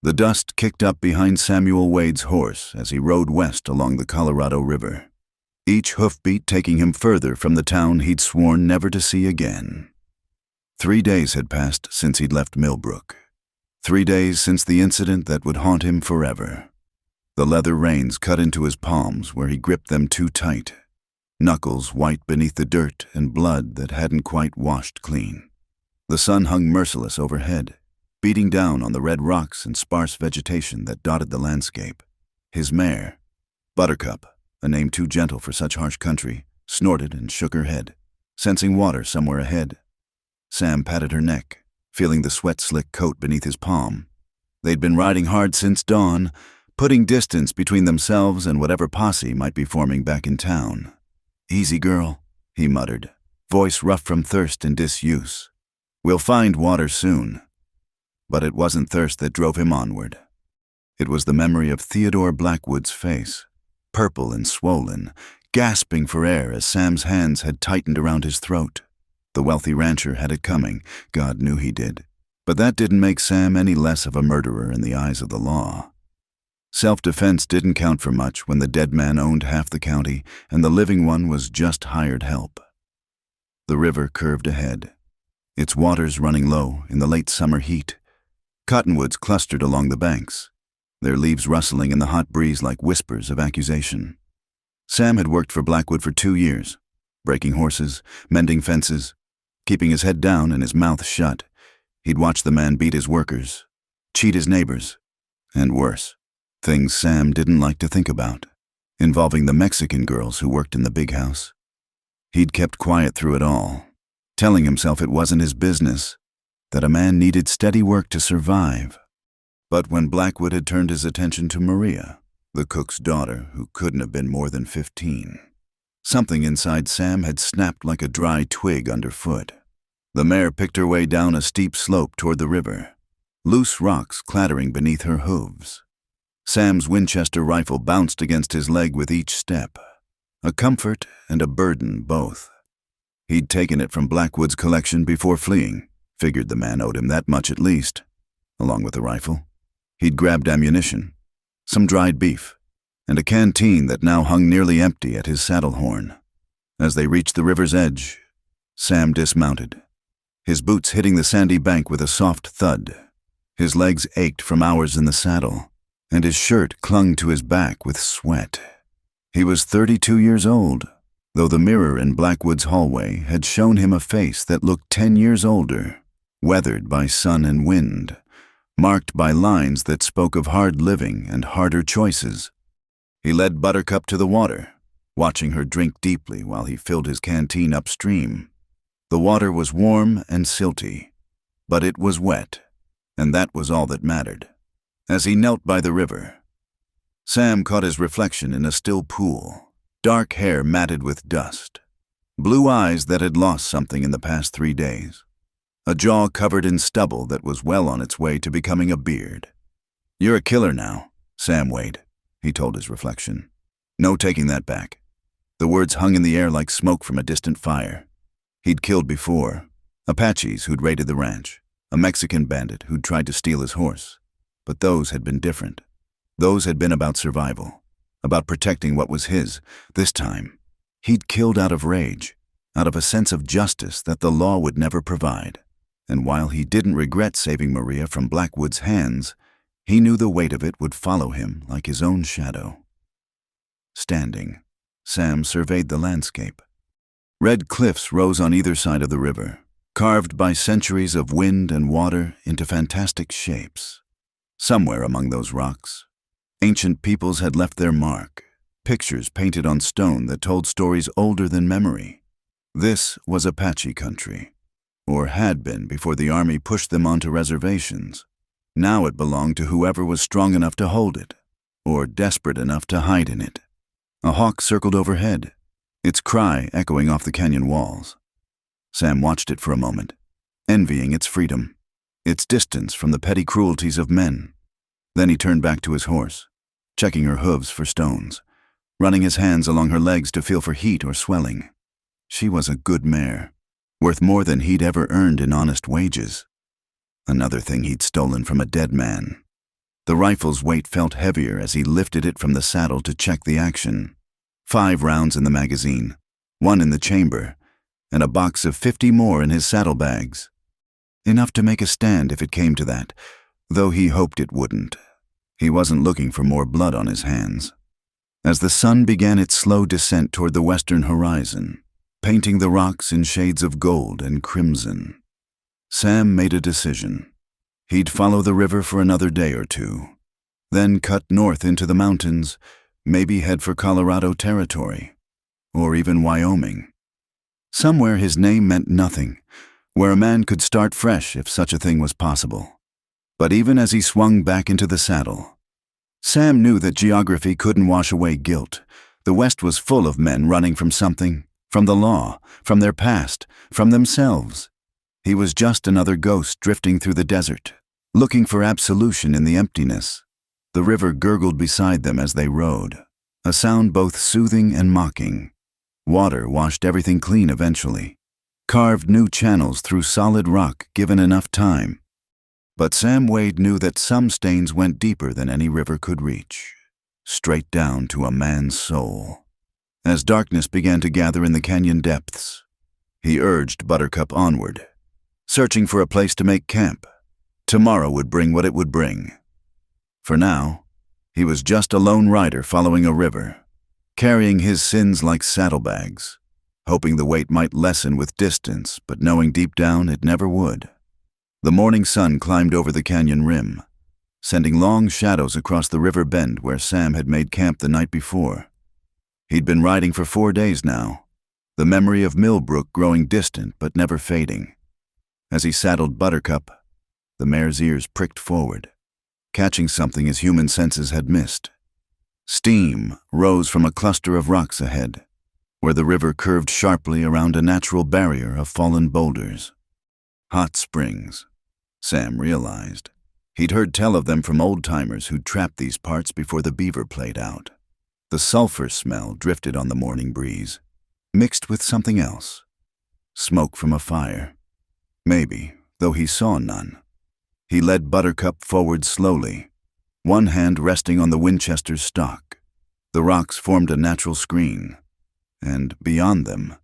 The dust kicked up behind Samuel Wade's horse as he rode west along the Colorado River, each hoofbeat taking him further from the town he'd sworn never to see again. 3 days had passed since he'd left Millbrook. 3 days since the incident that would haunt him forever. The leather reins cut into his palms where he gripped them too tight, knuckles white beneath the dirt and blood that hadn't quite washed clean. The sun hung merciless overhead, beating down on the red rocks and sparse vegetation that dotted the landscape. His mare, Buttercup, a name too gentle for such harsh country, snorted and shook her head, sensing water somewhere ahead. Sam patted her neck, feeling the sweat-slick coat beneath his palm. They'd been riding hard since dawn, putting distance between themselves and whatever posse might be forming back in town. "Easy, girl," he muttered, voice rough from thirst and disuse. "We'll find water soon." But it wasn't thirst that drove him onward. It was the memory of Theodore Blackwood's face, purple and swollen, gasping for air as Sam's hands had tightened around his throat. The wealthy rancher had it coming, God knew he did. But that didn't make Sam any less of a murderer in the eyes of the law. Self-defense didn't count for much when the dead man owned half the county and the living one was just hired help. The river curved ahead, its waters running low in the late summer heat. Cottonwoods clustered along the banks, their leaves rustling in the hot breeze like whispers of accusation. Sam had worked for Blackwood for 2 years, breaking horses, mending fences, keeping his head down and his mouth shut. He'd watched the man beat his workers, cheat his neighbors, and worse, things Sam didn't like to think about, involving the Mexican girls who worked in the big house. He'd kept quiet through it all, telling himself it wasn't his business, that a man needed steady work to survive. But when Blackwood had turned his attention to Maria, the cook's daughter, who couldn't have been more than 15, something inside Sam had snapped like a dry twig underfoot. The mare picked her way down a steep slope toward the river, loose rocks clattering beneath her hooves. Sam's Winchester rifle bounced against his leg with each step, a comfort and a burden both. He'd taken it from Blackwood's collection before fleeing, figured the man owed him that much at least. Along with the rifle, he'd grabbed ammunition, some dried beef, and a canteen that now hung nearly empty at his saddle horn. As they reached the river's edge, Sam dismounted, his boots hitting the sandy bank with a soft thud. His legs ached from hours in the saddle, and his shirt clung to his back with sweat. He was 32 years old, though the mirror in Blackwood's hallway had shown him a face that looked 10 years older, weathered by sun and wind, marked by lines that spoke of hard living and harder choices. He led Buttercup to the water, watching her drink deeply while he filled his canteen upstream. The water was warm and silty, but it was wet, and that was all that mattered. As he knelt by the river, Sam caught his reflection in a still pool, dark hair matted with dust, blue eyes that had lost something in the past 3 days, a jaw covered in stubble that was well on its way to becoming a beard. "You're a killer now, Sam Wade," he told his reflection. "No taking that back." The words hung in the air like smoke from a distant fire. He'd killed before, Apaches who'd raided the ranch, a Mexican bandit who'd tried to steal his horse. But those had been different. Those had been about survival, about protecting what was his. This time, he'd killed out of rage, out of a sense of justice that the law would never provide. And while he didn't regret saving Maria from Blackwood's hands, he knew the weight of it would follow him like his own shadow. Standing, Sam surveyed the landscape. Red cliffs rose on either side of the river, carved by centuries of wind and water into fantastic shapes. Somewhere among those rocks, ancient peoples had left their mark, pictures painted on stone that told stories older than memory. This was Apache country, or had been before the army pushed them onto reservations. Now it belonged to whoever was strong enough to hold it, or desperate enough to hide in it. A hawk circled overhead, its cry echoing off the canyon walls. Sam watched it for a moment, envying its freedom, its distance from the petty cruelties of men. Then he turned back to his horse, checking her hooves for stones, running his hands along her legs to feel for heat or swelling. She was a good mare, worth more than he'd ever earned in honest wages. Another thing he'd stolen from a dead man. The rifle's weight felt heavier as he lifted it from the saddle to check the action. 5 rounds in the magazine, 1 in the chamber, and a box of 50 more in his saddlebags. Enough to make a stand if it came to that, though he hoped it wouldn't. He wasn't looking for more blood on his hands. As the sun began its slow descent toward the western horizon, painting the rocks in shades of gold and crimson, Sam made a decision. He'd follow the river for another day or two, then cut north into the mountains, maybe head for Colorado territory, or even Wyoming. Somewhere his name meant nothing, where a man could start fresh if such a thing was possible. But even as he swung back into the saddle, Sam knew that geography couldn't wash away guilt. The West was full of men running from something, from the law, from their past, from themselves. He was just another ghost drifting through the desert, looking for absolution in the emptiness. The river gurgled beside them as they rode, a sound both soothing and mocking. Water washed everything clean eventually, carved new channels through solid rock given enough time. But Sam Wade knew that some stains went deeper than any river could reach, straight down to a man's soul. As darkness began to gather in the canyon depths, he urged Buttercup onward, searching for a place to make camp. Tomorrow would bring what it would bring. For now, he was just a lone rider following a river, carrying his sins like saddlebags, hoping the weight might lessen with distance, but knowing deep down it never would. The morning sun climbed over the canyon rim, sending long shadows across the river bend where Sam had made camp the night before. He'd been riding for 4 days now, the memory of Millbrook growing distant but never fading. As he saddled Buttercup, the mare's ears pricked forward, catching something his human senses had missed. Steam rose from a cluster of rocks ahead, where the river curved sharply around a natural barrier of fallen boulders. Hot springs, Sam realized. He'd heard tell of them from old-timers who'd trapped these parts before the beaver played out. The sulfur smell drifted on the morning breeze, mixed with something else. Smoke from a fire. Maybe, though he saw none. He led Buttercup forward slowly, one hand resting on the Winchester's stock. The rocks formed a natural screen, and beyond them,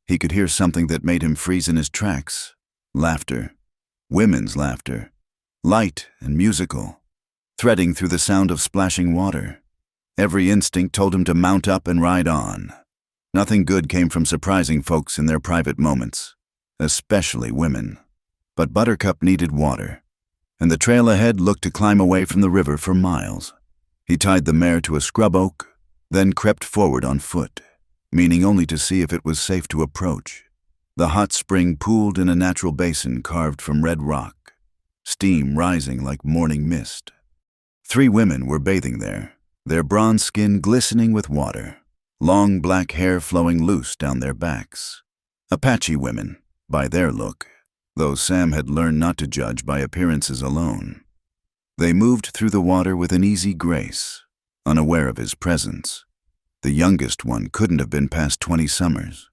he could hear something that made him freeze in his tracks. Laughter. Women's laughter. Light and musical, threading through the sound of splashing water. Every instinct told him to mount up and ride on. Nothing good came from surprising folks in their private moments, especially women. But Buttercup needed water, and the trail ahead looked to climb away from the river for miles. He tied the mare to a scrub oak, then crept forward on foot, meaning only to see if it was safe to approach. The hot spring pooled in a natural basin carved from red rock, steam rising like morning mist. 3 women were bathing there, their bronze skin glistening with water, long black hair flowing loose down their backs. Apache women, by their look, though Sam had learned not to judge by appearances alone. They moved through the water with an easy grace, unaware of his presence. The youngest one couldn't have been past 20 summers,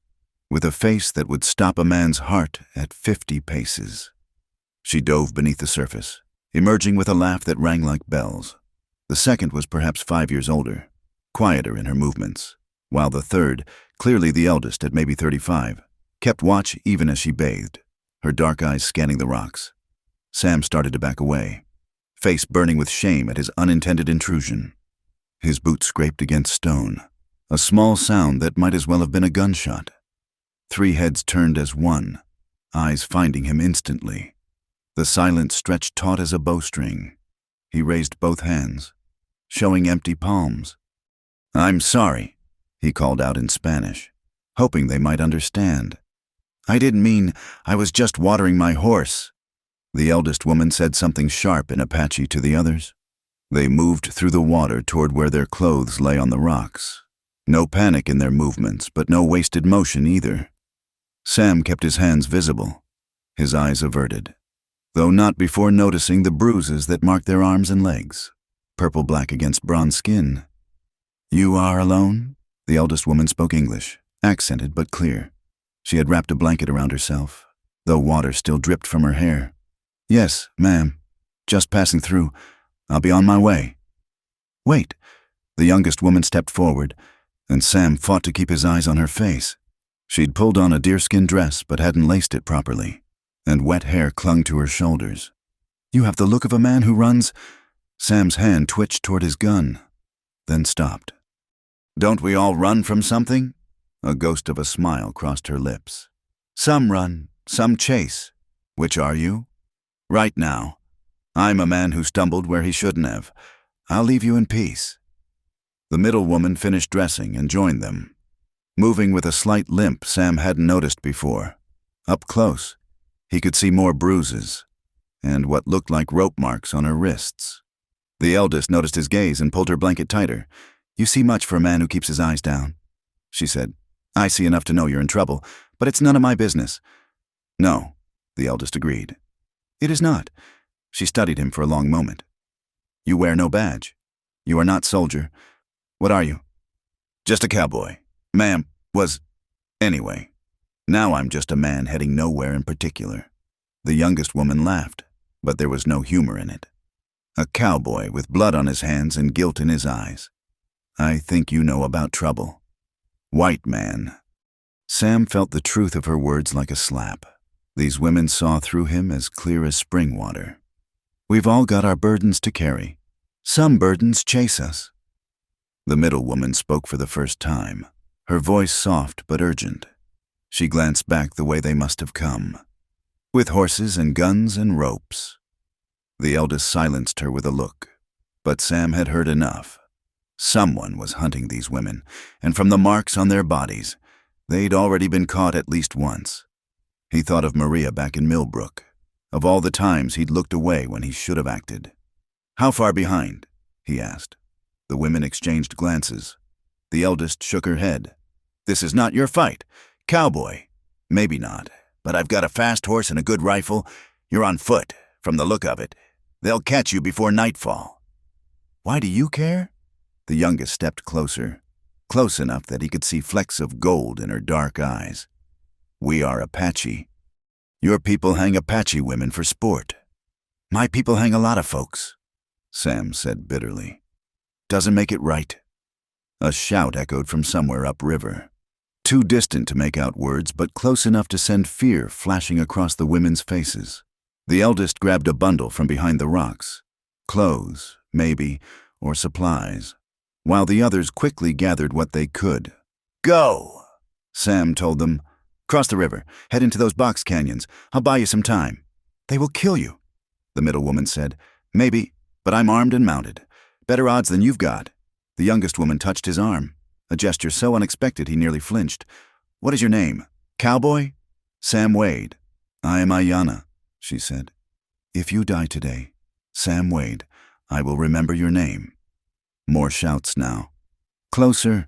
with a face that would stop a man's heart at 50 paces. She dove beneath the surface, emerging with a laugh that rang like bells. The second was perhaps 5 years older, quieter in her movements, while the third, clearly the eldest at maybe 35, kept watch even as she bathed, her dark eyes scanning the rocks. Sam started to back away, face burning with shame at his unintended intrusion. His boot scraped against stone, a small sound that might as well have been a gunshot. 3 heads turned as one, eyes finding him instantly. The silence stretched taut as a bowstring. He raised both hands, showing empty palms. "I'm sorry," he called out in Spanish, hoping they might understand. "I didn't mean, I was just watering my horse." The eldest woman said something sharp in Apache to the others. They moved through the water toward where their clothes lay on the rocks. No panic in their movements, but no wasted motion either. Sam kept his hands visible, his eyes averted, though not before noticing the bruises that marked their arms and legs, purple-black against bronze skin. "You are alone?" The eldest woman spoke English, accented but clear. She had wrapped a blanket around herself, though water still dripped from her hair. "Yes, ma'am. Just passing through. I'll be on my way." "Wait." The youngest woman stepped forward, and Sam fought to keep his eyes on her face. She'd pulled on a deerskin dress but hadn't laced it properly, and wet hair clung to her shoulders. "You have the look of a man who runs—" Sam's hand twitched toward his gun, then stopped. "Don't we all run from something?" A ghost of a smile crossed her lips. "Some run, some chase. Which are you?" "Right now. I'm a man who stumbled where he shouldn't have. I'll leave you in peace." The middle woman finished dressing and joined them, moving with a slight limp Sam hadn't noticed before. Up close, he could see more bruises and what looked like rope marks on her wrists. The eldest noticed his gaze and pulled her blanket tighter. "You see much for a man who keeps his eyes down," she said. "I see enough to know you're in trouble, but it's none of my business." "No," the eldest agreed. "It is not." She studied him for a long moment. "You wear no badge. You are not soldier. What are you?" "Just a cowboy. Ma'am, was... Anyway, now I'm just a man heading nowhere in particular." The youngest woman laughed, but there was no humor in it. "A cowboy with blood on his hands and guilt in his eyes. I think you know about trouble. White man." Sam felt the truth of her words like a slap. These women saw through him as clear as spring water. "We've all got our burdens to carry. Some burdens chase us." The middle woman spoke for the first time, her voice soft but urgent. She glanced back the way they must have come, with horses and guns and ropes. The eldest silenced her with a look, but Sam had heard enough. Someone was hunting these women, and from the marks on their bodies, they'd already been caught at least once. He thought of Maria back in Millbrook, of all the times he'd looked away when he should have acted. "How far behind?" he asked. The women exchanged glances. The eldest shook her head. "This is not your fight. Cowboy. Maybe not, but I've got a fast horse and a good rifle. You're on foot, from the look of it. They'll catch you before nightfall." "Why do you care?" The youngest stepped closer, close enough that he could see flecks of gold in her dark eyes. "We are Apache. Your people hang Apache women for sport." "My people hang a lot of folks," Sam said bitterly. "Doesn't make it right." A shout echoed from somewhere upriver, too distant to make out words, but close enough to send fear flashing across the women's faces. The eldest grabbed a bundle from behind the rocks, clothes, maybe, or supplies, while the others quickly gathered what they could. "Go," Sam told them. "Cross the river, head into those box canyons. I'll buy you some time." "They will kill you," the middle woman said. "Maybe, but I'm armed and mounted. Better odds than you've got." The youngest woman touched his arm, a gesture so unexpected he nearly flinched. "What is your name? Cowboy?" "Sam Wade." "I am Ayanna," she said. "If you die today, Sam Wade, I will remember your name." More shouts now. Closer,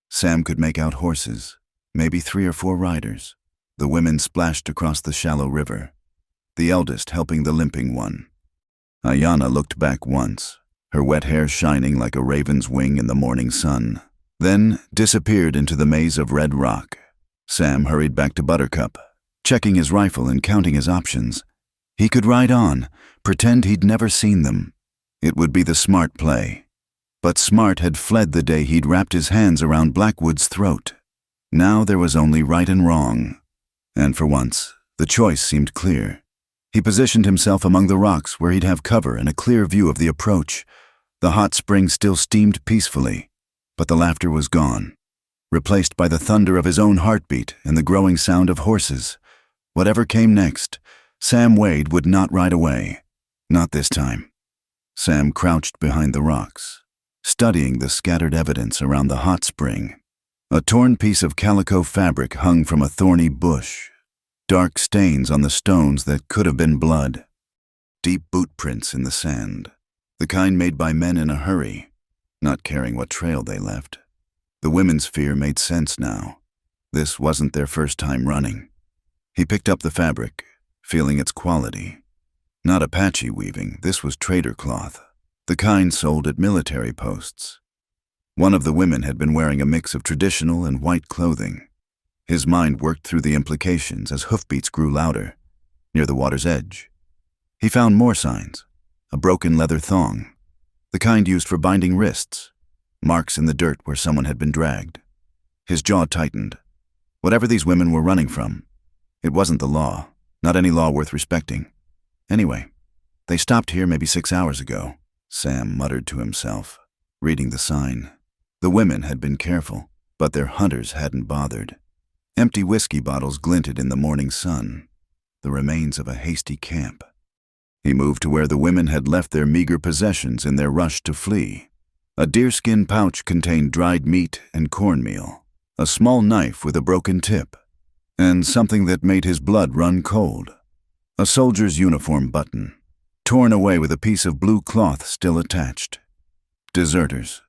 Sam could make out horses, maybe 3 or 4 riders. The women splashed across the shallow river, the eldest helping the limping one. Ayanna looked back once, her wet hair shining like a raven's wing in the morning sun, then disappeared into the maze of red rock. Sam hurried back to Buttercup, checking his rifle and counting his options. He could ride on, pretend he'd never seen them. It would be the smart play. But Smart had fled the day he'd wrapped his hands around Blackwood's throat. Now there was only right and wrong. And for once, the choice seemed clear. He positioned himself among the rocks where he'd have cover and a clear view of the approach. The hot spring still steamed peacefully, but the laughter was gone, replaced by the thunder of his own heartbeat and the growing sound of horses. Whatever came next, Sam Wade would not ride away. Not this time. Sam crouched behind the rocks, studying the scattered evidence around the hot spring. A torn piece of calico fabric hung from a thorny bush, dark stains on the stones that could have been blood, deep boot prints in the sand, the kind made by men in a hurry, not caring what trail they left. The women's fear made sense now. This wasn't their first time running. He picked up the fabric, feeling its quality. Not Apache weaving, this was trader cloth, the kind sold at military posts. One of the women had been wearing a mix of traditional and white clothing. His mind worked through the implications as hoofbeats grew louder, near the water's edge. He found more signs, a broken leather thong, the kind used for binding wrists, marks in the dirt where someone had been dragged. His jaw tightened. Whatever these women were running from, it wasn't the law, not any law worth respecting. Anyway, they stopped here maybe 6 hours ago, Sam muttered to himself, reading the sign. The women had been careful, but their hunters hadn't bothered. Empty whiskey bottles glinted in the morning sun, the remains of a hasty camp. He moved to where the women had left their meager possessions in their rush to flee. A deerskin pouch contained dried meat and cornmeal, a small knife with a broken tip, and something that made his blood run cold. A soldier's uniform button, torn away with a piece of blue cloth still attached. Deserters.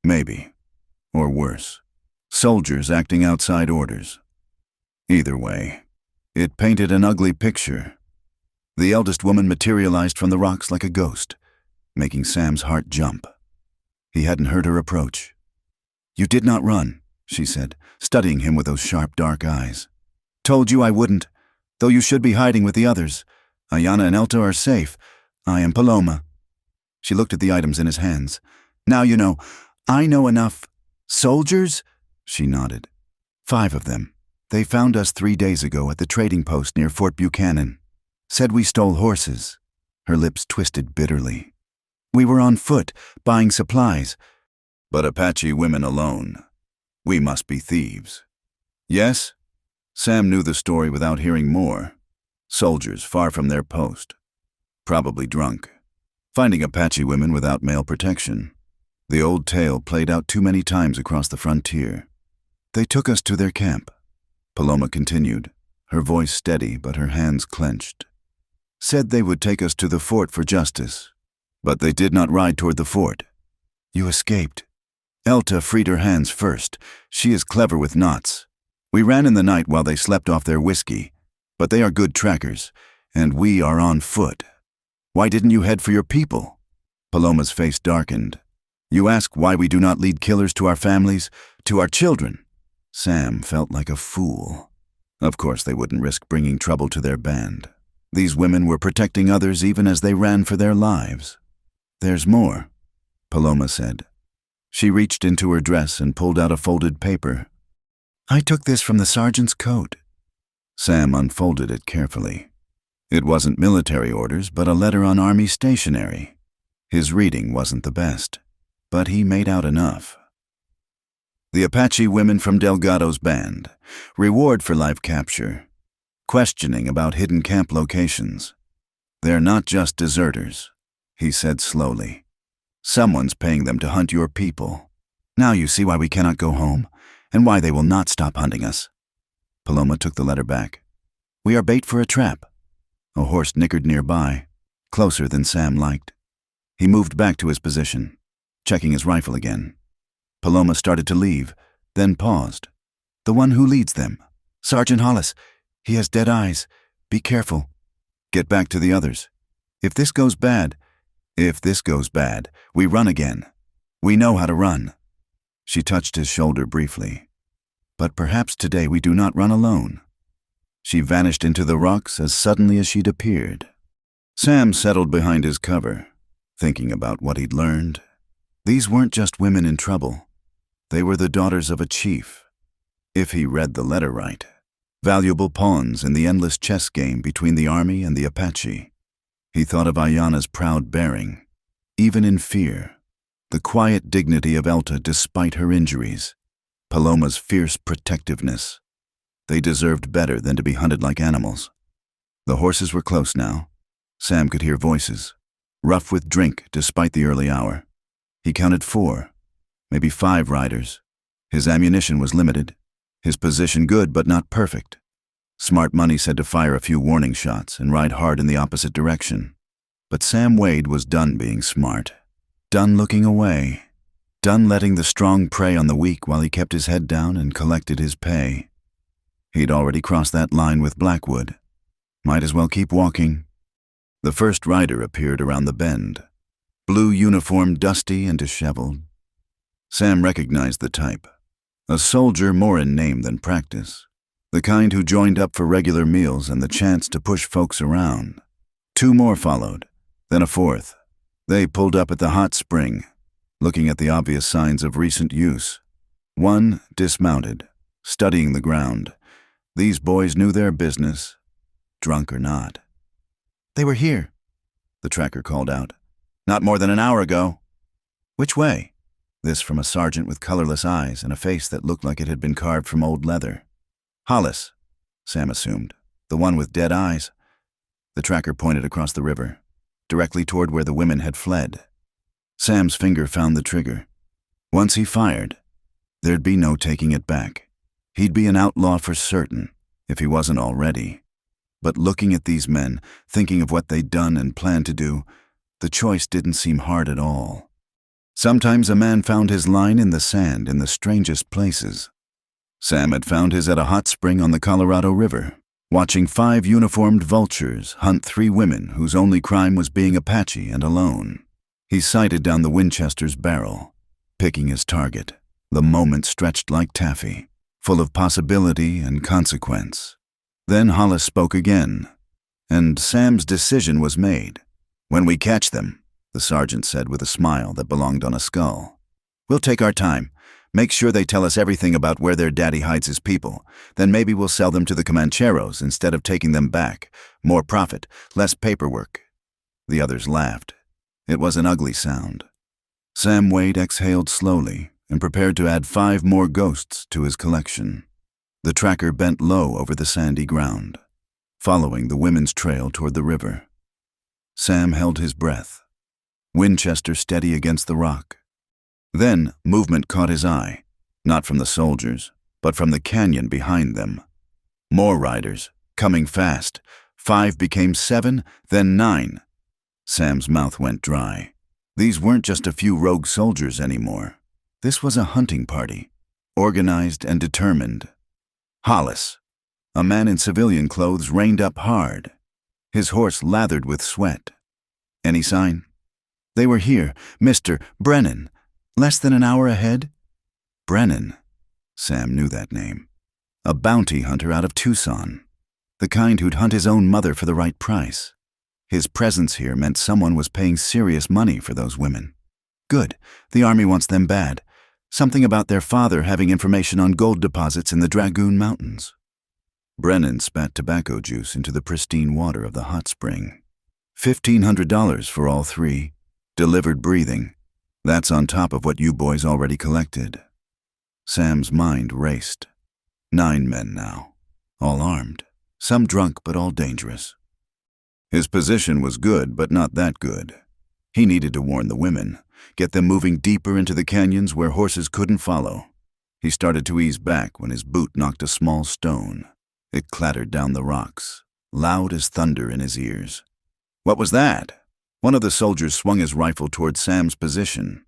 Maybe. Or worse. Soldiers acting outside orders. Either way, it painted an ugly picture. The eldest woman materialized from the rocks like a ghost, making Sam's heart jump. He hadn't heard her approach. "You did not run," she said, studying him with those sharp, dark eyes. "Told you I wouldn't, though you should be hiding with the others. Ayanna and Elta are safe. I am Paloma." She looked at the items in his hands. "Now you know. I know enough." "Soldiers?" She nodded. 5 of them. They found us 3 days ago at the trading post near Fort Buchanan. Said we stole horses." Her lips twisted bitterly. "We were on foot, buying supplies." "But Apache women alone. We must be thieves." "Yes?" Sam knew the story without hearing more. Soldiers far from their post. Probably drunk. Finding Apache women without male protection. The old tale played out too many times across the frontier. "They took us to their camp," Paloma continued, her voice steady but her hands clenched. "Said they would take us to the fort for justice, but they did not ride toward the fort. You escaped. Elta freed her hands first. She is clever with knots. We ran in the night while they slept off their whiskey, but they are good trackers, and we are on foot. Why didn't you head for your people?" Paloma's face darkened. "You ask why we do not lead killers to our families, to our children." Sam felt like a fool. Of course they wouldn't risk bringing trouble to their band. These women were protecting others even as they ran for their lives. "There's more," Paloma said. She reached into her dress and pulled out a folded paper. "I took this from the sergeant's coat." Sam unfolded it carefully. It wasn't military orders, but a letter on army stationery. His reading wasn't the best, but he made out enough. "The Apache women from Delgado's band. Reward for life capture. Questioning about hidden camp locations. They're not just deserters," he said slowly. "Someone's paying them to hunt your people. Now you see why we cannot go home, and why they will not stop hunting us." Paloma took the letter back. "We are bait for a trap." A horse nickered nearby, closer than Sam liked. He moved back to his position, checking his rifle again. Paloma started to leave, then paused. "The one who leads them. Sergeant Hollis. He has dead eyes. Be careful." "Get back to the others. If this goes bad, we run again. We know how to run." She touched his shoulder briefly. "But perhaps today we do not run alone." She vanished into the rocks as suddenly as she'd appeared. Sam settled behind his cover, thinking about what he'd learned. These weren't just women in trouble. They were the daughters of a chief. If he read the letter right, valuable pawns in the endless chess game between the army and the Apache. He thought of Ayanna's proud bearing, even in fear, the quiet dignity of Elta despite her injuries, Paloma's fierce protectiveness. They deserved better than to be hunted like animals. The horses were close now. Sam could hear voices, rough with drink despite the early hour. He counted 4, maybe 5 riders. His ammunition was limited, his position good but not perfect. Smart money said to fire a few warning shots and ride hard in the opposite direction. But Sam Wade was done being smart, done looking away, done letting the strong prey on the weak while he kept his head down and collected his pay. He'd already crossed that line with Blackwood. Might as well keep walking. The first rider appeared around the bend, blue uniform dusty and disheveled. Sam recognized the type, a soldier more in name than practice, the kind who joined up for regular meals and the chance to push folks around. 2 more followed, then a 4th. They pulled up at the hot spring, looking at the obvious signs of recent use. One dismounted, studying the ground. These boys knew their business, drunk or not. "They were here," the tracker called out. "Not more than an hour ago." "Which way?" This from a sergeant with colorless eyes and a face that looked like it had been carved from old leather. "Hollis," Sam assumed. "The one with dead eyes." The tracker pointed across the river, directly toward where the women had fled. Sam's finger found the trigger. Once he fired, there'd be no taking it back. He'd be an outlaw for certain, if he wasn't already. But looking at these men, thinking of what they'd done and planned to do, the choice didn't seem hard at all. Sometimes a man found his line in the sand in the strangest places. Sam had found his at a hot spring on the Colorado River, watching 5 uniformed vultures hunt 3 women whose only crime was being Apache and alone. He sighted down the Winchester's barrel, picking his target. The moment stretched like taffy, full of possibility and consequence. Then Hollis spoke again, and Sam's decision was made. "When we catch them," the sergeant said with a smile that belonged on a skull, "we'll take our time, make sure they tell us everything about where their daddy hides his people. Then maybe we'll sell them to the Comancheros instead of taking them back. More profit, less paperwork." The others laughed. It was an ugly sound. Sam Wade exhaled slowly and prepared to add 5 more ghosts to his collection. The tracker bent low over the sandy ground, following the women's trail toward the river. Sam held his breath, Winchester steady against the rock. Then movement caught his eye, not from the soldiers, but from the canyon behind them. More riders, coming fast. 5 became 7, then 9. Sam's mouth went dry. These weren't just a few rogue soldiers anymore. This was a hunting party, organized and determined. Hollis, a man in civilian clothes, reined up hard, his horse lathered with sweat. "Any sign?" "They were here, Mr. Brennan. Less than an hour ahead." Brennan. Sam knew that name. A bounty hunter out of Tucson. The kind who'd hunt his own mother for the right price. His presence here meant someone was paying serious money for those women. Good. The army wants them bad. Something about their father having information on gold deposits in the Dragoon Mountains. Brennan spat tobacco juice into the pristine water of the hot spring. $1,500 for all 3. Delivered breathing. That's on top of what you boys already collected. Sam's mind raced. 9 men now, all armed. Some drunk, but all dangerous. His position was good, but not that good. He needed to warn the women, get them moving deeper into the canyons where horses couldn't follow. He started to ease back when his boot knocked a small stone. It clattered down the rocks, loud as thunder in his ears. What was that? One of the soldiers swung his rifle toward Sam's position.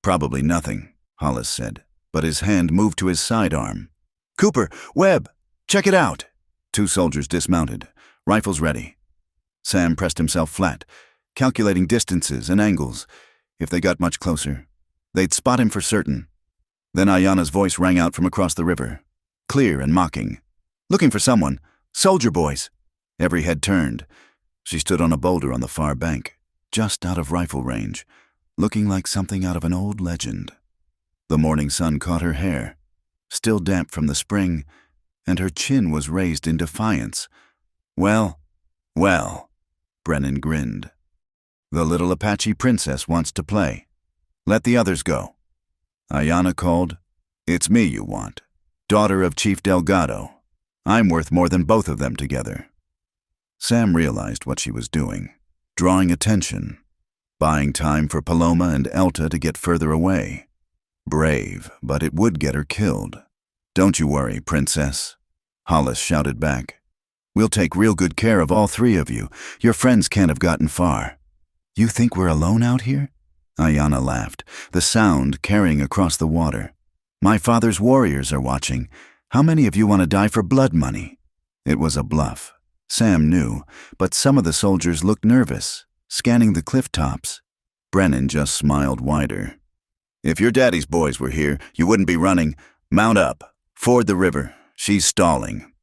"Probably nothing," Hollis said, but his hand moved to his sidearm. "Cooper, Webb, check it out." 2 soldiers dismounted, rifles ready. Sam pressed himself flat, calculating distances and angles. If they got much closer, they'd spot him for certain. Then Ayanna's voice rang out from across the river, clear and mocking. "Looking for someone. Soldier boys." Every head turned. She stood on a boulder on the far bank, just out of rifle range, looking like something out of an old legend. The morning sun caught her hair, still damp from the spring, and her chin was raised in defiance. Well, Brennan grinned. "The little Apache princess wants to play. Let the others go." Ayanna called, "It's me you want, daughter of Chief Delgado. I'm worth more than both of them together." Sam realized what she was doing, drawing attention, buying time for Paloma and Elta to get further away. Brave, but it would get her killed. "Don't you worry, princess," Hollis shouted back. "We'll take real good care of all 3 of you. Your friends can't have gotten far." "You think we're alone out here?" Ayanna laughed, the sound carrying across the water. "My father's warriors are watching. How many of you want to die for blood money?" It was a bluff. Sam knew, but some of the soldiers looked nervous, scanning the cliff tops. Brennan just smiled wider. "If your daddy's boys were here, you wouldn't be running. Mount up. Ford the river. She's stalling."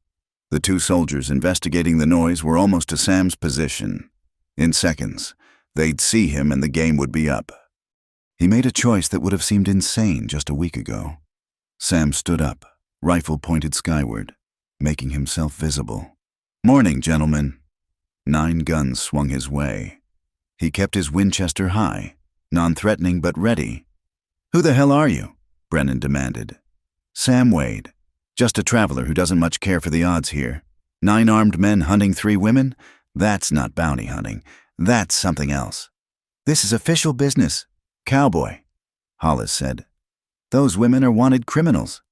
The 2 soldiers investigating the noise were almost to Sam's position. In seconds, They'd see him and the game would be up. He made a choice that would have seemed insane just a week ago. Sam stood up, rifle pointed skyward, making himself visible. "Morning, gentlemen." 9 guns swung his way. He kept his Winchester high, non-threatening but ready. "Who the hell are you?" Brennan demanded. "Sam Wade. Just a traveler who doesn't much care for the odds here. 9 armed men hunting 3 women? That's not bounty hunting. That's something else." "This is official business. Cowboy," Hollis said. "Those women are wanted criminals.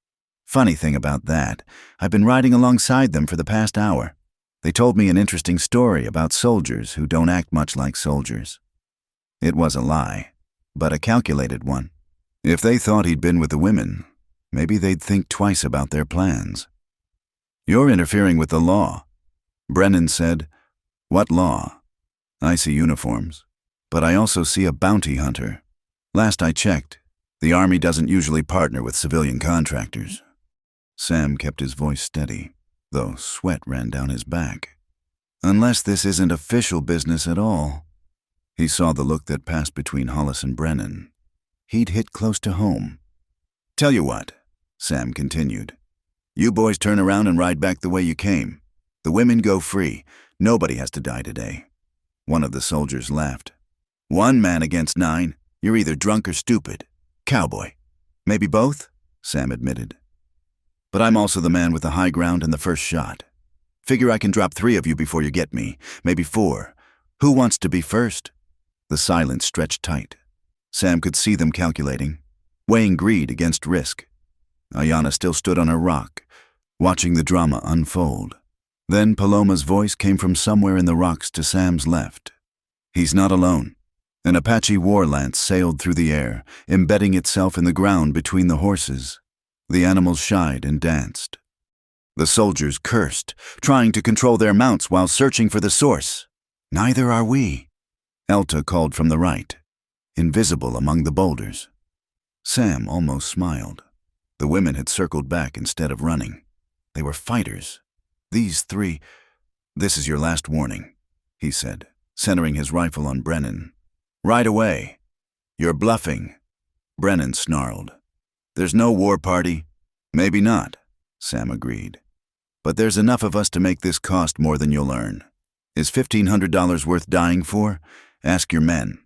Funny thing about that, I've been riding alongside them for the past hour. They told me an interesting story about soldiers who don't act much like soldiers." It was a lie, but a calculated one. If they thought he'd been with the women, maybe they'd think twice about their plans. "You're interfering with the law," Brennan said. "What law?" "I see uniforms, but I also see a bounty hunter. Last I checked, the Army doesn't usually partner with civilian contractors." Sam kept his voice steady, though sweat ran down his back. "Unless this isn't official business at all." He saw the look that passed between Hollis and Brennan. He'd hit close to home. "Tell you what," Sam continued. "You boys turn around and ride back the way you came. The women go free. Nobody has to die today." One of the soldiers laughed. "1 man against 9. You're either drunk or stupid. Cowboy." "Maybe both," Sam admitted. "But I'm also the man with the high ground and the first shot. Figure I can drop 3 of you before you get me, maybe 4. Who wants to be first?" The silence stretched tight. Sam could see them calculating, weighing greed against risk. Ayanna still stood on her rock, watching the drama unfold. Then Paloma's voice came from somewhere in the rocks to Sam's left. "He's not alone." An Apache war lance sailed through the air, embedding itself in the ground between the horses. The animals shied and danced. The soldiers cursed, trying to control their mounts while searching for the source. "Neither are we," Elta called from the right, invisible among the boulders. Sam almost smiled. The women had circled back instead of running. They were fighters. These 3... "This is your last warning," he said, centering his rifle on Brennan. "Right away." "You're bluffing," Brennan snarled. "There's no war party." "Maybe not," Sam agreed. "But there's enough of us to make this cost more than you'll earn. Is $1,500 worth dying for? Ask your men."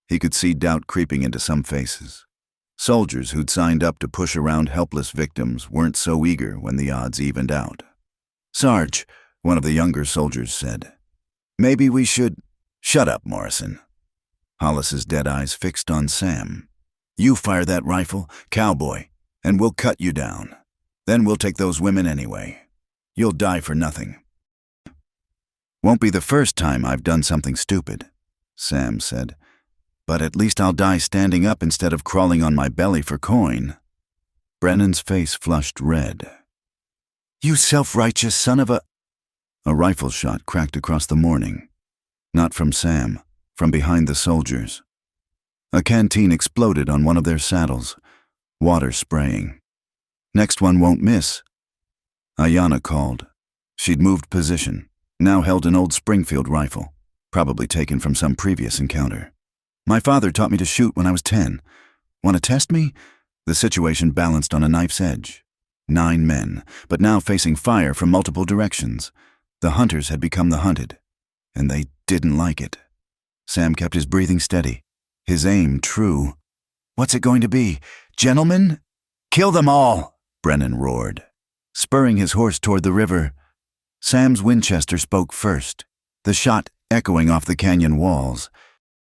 He could see doubt creeping into some faces. Soldiers who'd signed up to push around helpless victims weren't so eager when the odds evened out. "Sarge," one of the younger soldiers said, "maybe we should—" "Shut up, Morrison." Hollis's dead eyes fixed on Sam. "You fire that rifle, Cowboy, and we'll cut you down. Then we'll take those women anyway. You'll die for nothing." "Won't be the first time I've done something stupid," Sam said. "But at least I'll die standing up instead of crawling on my belly for coin." Brennan's face flushed red. "You self-righteous son of a—" A rifle shot cracked across the morning. Not from Sam, from behind the soldiers. A canteen exploded on one of their saddles, water spraying. "Next one won't miss," Ayanna called. She'd moved position, now held an old Springfield rifle, probably taken from some previous encounter. "My father taught me to shoot when I was 10. Want to test me?" The situation balanced on a knife's edge. 9 men, but now facing fire from multiple directions. The hunters had become the hunted, and they didn't like it. Sam kept his breathing steady, his aim true. "What's it going to be? Gentlemen?" "Kill them all," Brennan roared, spurring his horse toward the river. Sam's Winchester spoke first, the shot echoing off the canyon walls.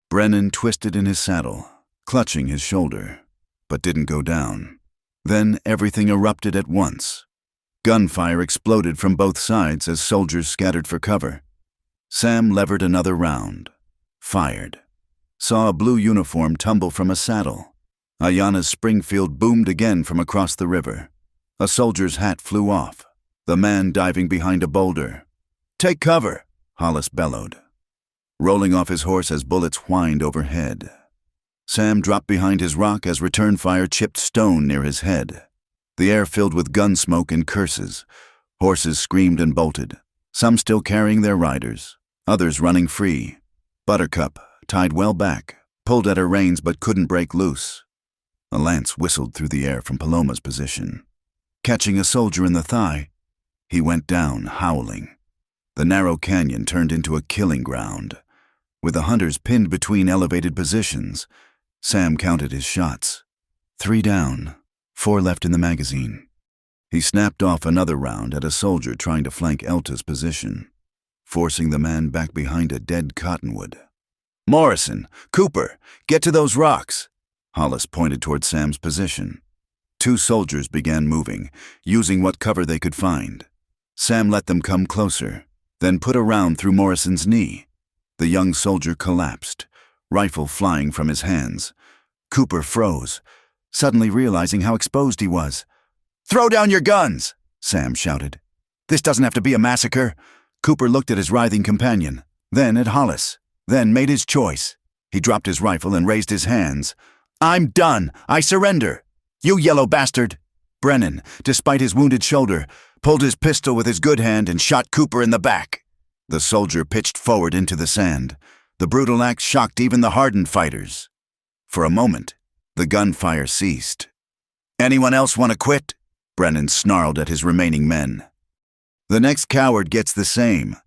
Brennan twisted in his saddle, clutching his shoulder, but didn't go down. Then everything erupted at once. Gunfire exploded from both sides as soldiers scattered for cover. Sam levered another round, fired, saw a blue uniform tumble from a saddle. Ayanna's Springfield boomed again from across the river. A soldier's hat flew off, the man diving behind a boulder. "Take cover," Hollis bellowed, rolling off his horse as bullets whined overhead. Sam dropped behind his rock as return fire chipped stone near his head. The air filled with gun smoke and curses. Horses screamed and bolted, some still carrying their riders, others running free. Buttercup, tied well back, pulled at her reins but couldn't break loose. A lance whistled through the air from Paloma's position. Catching a soldier in the thigh, he went down, howling. The narrow canyon turned into a killing ground. With the hunters pinned between elevated positions, Sam counted his shots. 3 down, 4 left in the magazine. He snapped off another round at a soldier trying to flank Elta's position, forcing the man back behind a dead cottonwood. "Morrison, Cooper, get to those rocks!" Hollis pointed toward Sam's position. 2 soldiers began moving, using what cover they could find. Sam let them come closer, then put a round through Morrison's knee. The young soldier collapsed, rifle flying from his hands. Cooper froze, suddenly realizing how exposed he was. "Throw down your guns!" Sam shouted. "This doesn't have to be a massacre." Cooper looked at his writhing companion, then at Hollis, then made his choice. He dropped his rifle and raised his hands. "I'm done. I surrender. You yellow bastard!" Brennan, despite his wounded shoulder, pulled his pistol with his good hand and shot Cooper in the back. The soldier pitched forward into the sand. The brutal act shocked even the hardened fighters. For a moment, the gunfire ceased. "Anyone else want to quit?" Brennan snarled at his remaining men. "The next coward gets the same."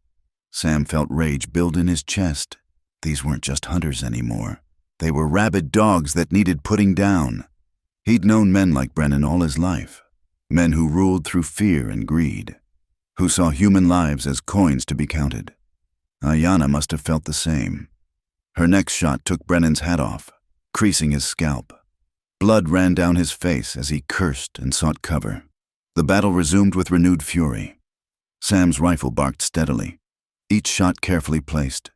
Sam felt rage build in his chest. These weren't just hunters anymore. They were rabid dogs that needed putting down. He'd known men like Brennan all his life, men who ruled through fear and greed, who saw human lives as coins to be counted. Ayanna must have felt the same. Her next shot took Brennan's hat off, creasing his scalp. Blood ran down his face as he cursed and sought cover. The battle resumed with renewed fury. Sam's rifle barked steadily, each shot carefully placed.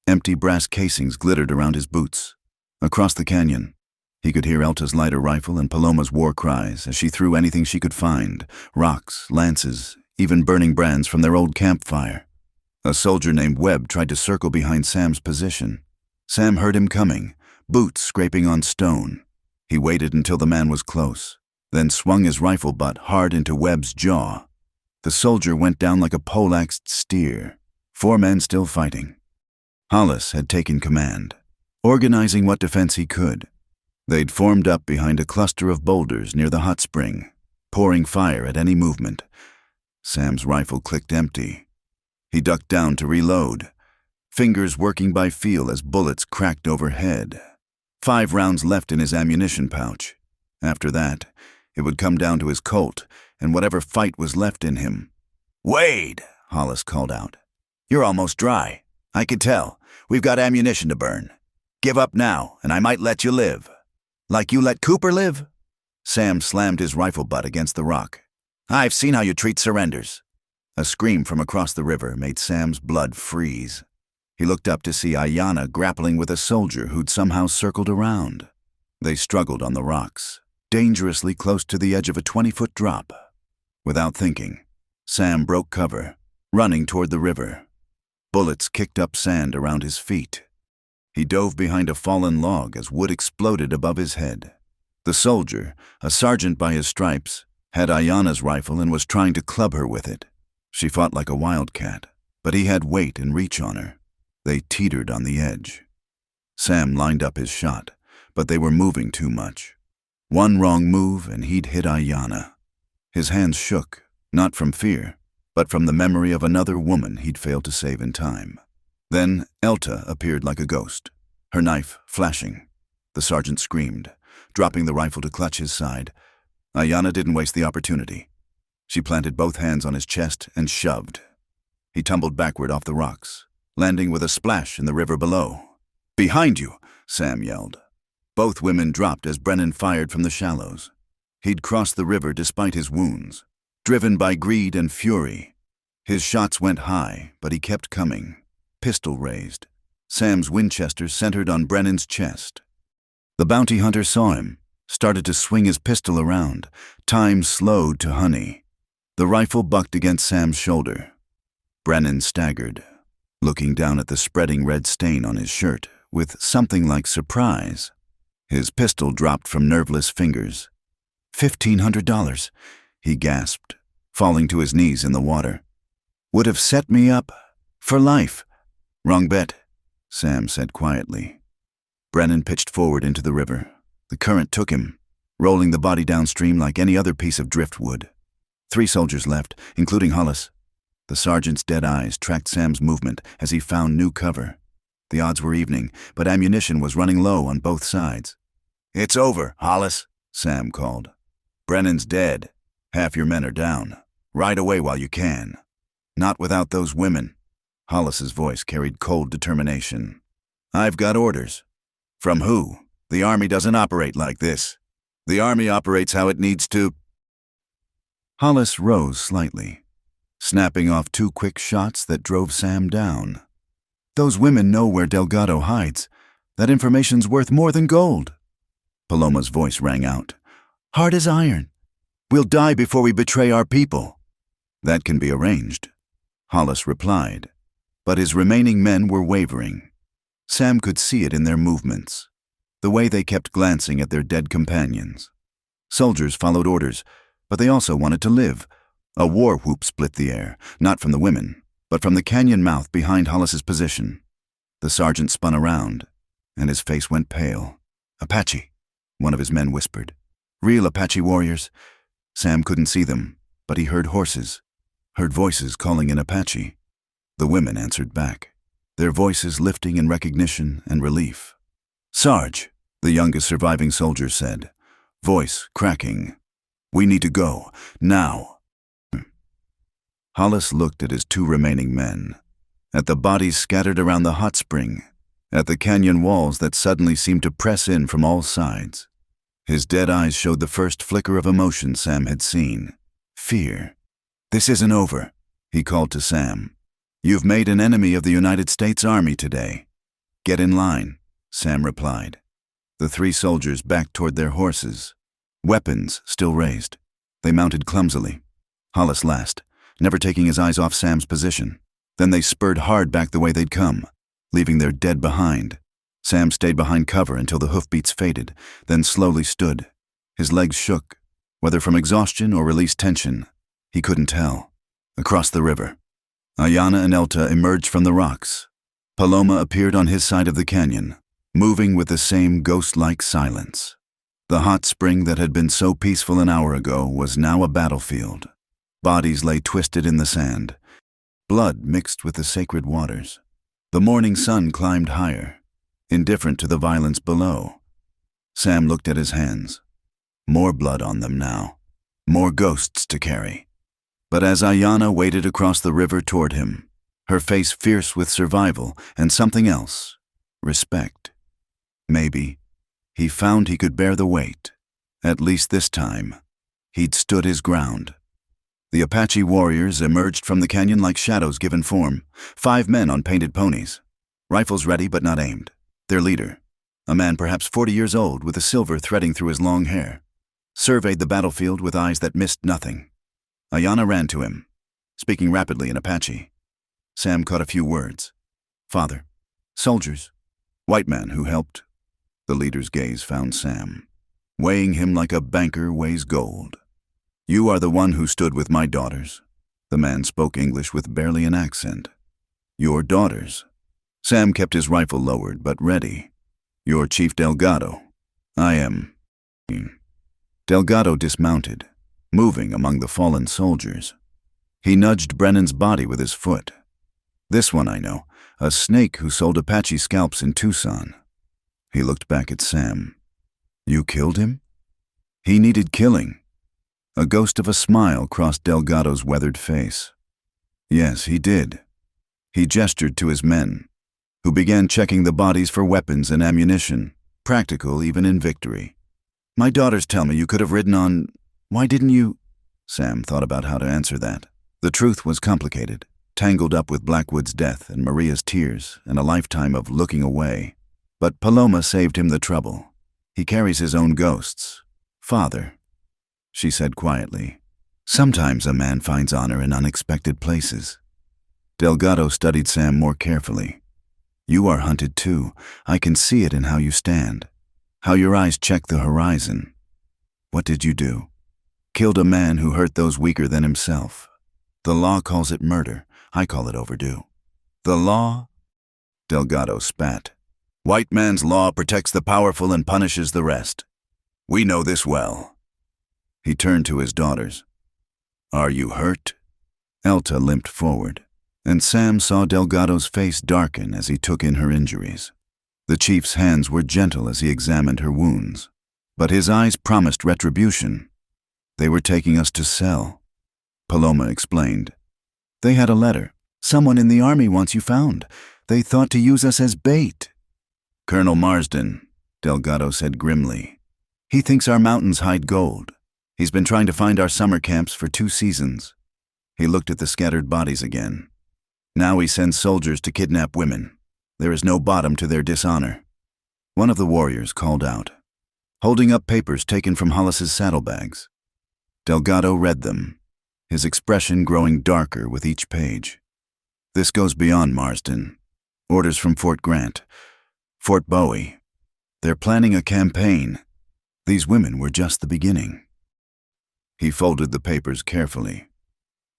Empty brass casings glittered around his boots. Across the canyon, he could hear Elta's lighter rifle and Paloma's war cries as she threw anything she could find, rocks, lances, even burning brands from their old campfire. A soldier named Webb tried to circle behind Sam's position. Sam heard him coming, boots scraping on stone. He waited until the man was close, then swung his rifle butt hard into Webb's jaw. The soldier went down like a poleaxed steer. 4 men still fighting. Hollis had taken command, organizing what defense he could. They'd formed up behind a cluster of boulders near the hot spring, pouring fire at any movement. Sam's rifle clicked empty. He ducked down to reload, fingers working by feel as bullets cracked overhead. 5 rounds left in his ammunition pouch. After that, it would come down to his Colt and whatever fight was left in him. "Wade!" Hollis called out. "You're almost dry. I could tell. We've got ammunition to burn. Give up now, and I might let you live." "Like you let Cooper live?" Sam slammed his rifle butt against the rock. "I've seen how you treat surrenders." A scream from across the river made Sam's blood freeze. He looked up to see Ayanna grappling with a soldier who'd somehow circled around. They struggled on the rocks, dangerously close to the edge of a 20-foot drop. Without thinking, Sam broke cover, running toward the river. Bullets kicked up sand around his feet. He dove behind a fallen log as wood exploded above his head. The soldier, a sergeant by his stripes, had Ayanna's rifle and was trying to club her with it. She fought like a wildcat, but he had weight and reach on her. They teetered on the edge. Sam lined up his shot, but they were moving too much. One wrong move and he'd hit Ayanna. His hands shook, not from fear, but from the memory of another woman he'd failed to save in time. Then Elta appeared like a ghost, her knife flashing. The sergeant screamed, dropping the rifle to clutch his side. Ayanna didn't waste the opportunity. She planted both hands on his chest and shoved. He tumbled backward off the rocks, landing with a splash in the river below. "Behind you!" Sam yelled. Both women dropped as Brennan fired from the shallows. He'd crossed the river despite his wounds, driven by greed and fury. His shots went high, but he kept coming, pistol raised. Sam's Winchester centered on Brennan's chest. The bounty hunter saw him, started to swing his pistol around. Time slowed to honey. The rifle bucked against Sam's shoulder. Brennan staggered, looking down at the spreading red stain on his shirt with something like surprise. His pistol dropped from nerveless fingers. $1,500, he gasped, falling to his knees in the water. "Would have set me up for life." "Wrong bet," Sam said quietly. Brennan pitched forward into the river. The current took him, rolling the body downstream like any other piece of driftwood. 3 soldiers left, including Hollis. The sergeant's dead eyes tracked Sam's movement as he found new cover. The odds were evening, but ammunition was running low on both sides. "It's over, Hollis," Sam called. "Brennan's dead. Half your men are down. Ride away while you can. Not without those women." Hollis's voice carried cold determination. "I've got orders." "From who? The Army doesn't operate like this. The Army operates how it needs to." Hollis rose slightly, snapping off 2 quick shots that drove Sam down. "Those women know where Delgado hides. That information's worth more than gold." Paloma's voice rang out. "Hard as iron. We'll die before we betray our people." "That can be arranged," Hollis replied. But his remaining men were wavering. Sam could see it in their movements, the way they kept glancing at their dead companions. Soldiers followed orders, but they also wanted to live. A war whoop split the air, not from the women, but from the canyon mouth behind Hollis's position. The sergeant spun around, and his face went pale. "Apache," one of his men whispered. "Real Apache warriors." Sam couldn't see them, but he heard horses, heard voices calling in Apache. The women answered back, their voices lifting in recognition and relief. "Sarge," the youngest surviving soldier said, voice cracking. "We need to go, now." Hollis looked at his 2 remaining men, at the bodies scattered around the hot spring, at the canyon walls that suddenly seemed to press in from all sides. His dead eyes showed the first flicker of emotion Sam had seen. Fear. "This isn't over," he called to Sam. "You've made an enemy of the United States Army today." "Get in line," Sam replied. The 3 soldiers backed toward their horses, weapons still raised. They mounted clumsily. Hollis last, never taking his eyes off Sam's position. Then they spurred hard back the way they'd come, leaving their dead behind. Sam stayed behind cover until the hoofbeats faded, then slowly stood. His legs shook, whether from exhaustion or released tension. He couldn't tell. Across the river, Ayana and Elta emerged from the rocks. Paloma appeared on his side of the canyon, moving with the same ghost-like silence. The hot spring that had been so peaceful an hour ago was now a battlefield. Bodies lay twisted in the sand. Blood mixed with the sacred waters. The morning sun climbed higher, indifferent to the violence below. Sam looked at his hands. More blood on them now. More ghosts to carry. But as Ayana waded across the river toward him, her face fierce with survival and something else, respect. Maybe he found he could bear the weight. At least this time, he'd stood his ground. The Apache warriors emerged from the canyon like shadows given form, 5 men on painted ponies, rifles ready but not aimed. Their leader, a man perhaps 40 years old with a silver threading through his long hair, surveyed the battlefield with eyes that missed nothing. Ayana ran to him, speaking rapidly in Apache. Sam caught a few words. "Father, soldiers, white man who helped." The leader's gaze found Sam, weighing him like a banker weighs gold. "You are the one who stood with my daughters." The man spoke English with barely an accent. "Your daughters." Sam kept his rifle lowered but ready. "You're Chief Delgado." "I am." Delgado dismounted, moving among the fallen soldiers. He nudged Brennan's body with his foot. "This one I know, a snake who sold Apache scalps in Tucson." He looked back at Sam. "You killed him?" "He needed killing." A ghost of a smile crossed Delgado's weathered face. "Yes, he did." He gestured to his men, who began checking the bodies for weapons and ammunition, practical even in victory. "My daughters tell me you could have ridden on... Why didn't you?" Sam thought about how to answer that. The truth was complicated, tangled up with Blackwood's death and Maria's tears and a lifetime of looking away. But Paloma saved him the trouble. He carries his own ghosts. "Father," she said quietly, "sometimes a man finds honor in unexpected places." Delgado studied Sam more carefully. "You are hunted too. I can see it in how you stand, how your eyes check the horizon. What did you do?" "Killed a man who hurt those weaker than himself. The law calls it murder. I call it overdue." "The law?" Delgado spat. White man's law protects the powerful and punishes the rest. We know this well. He turned to his daughters. Are you hurt? Elta limped forward, and Sam saw Delgado's face darken as he took in her injuries. The chief's hands were gentle as he examined her wounds, but his eyes promised retribution. They were taking us to sell, Paloma explained. They had a letter. Someone in the army wants you found. They thought to use us as bait. Colonel Marsden, Delgado said grimly. He thinks our mountains hide gold. He's been trying to find our summer camps for 2 seasons. He looked at the scattered bodies again. Now he sends soldiers to kidnap women. There is no bottom to their dishonor. One of the warriors called out, holding up papers taken from Hollis's saddlebags. Delgado read them, his expression growing darker with each page. This goes beyond Marsden. Orders from Fort Grant, Fort Bowie. They're planning a campaign. These women were just the beginning. He folded the papers carefully.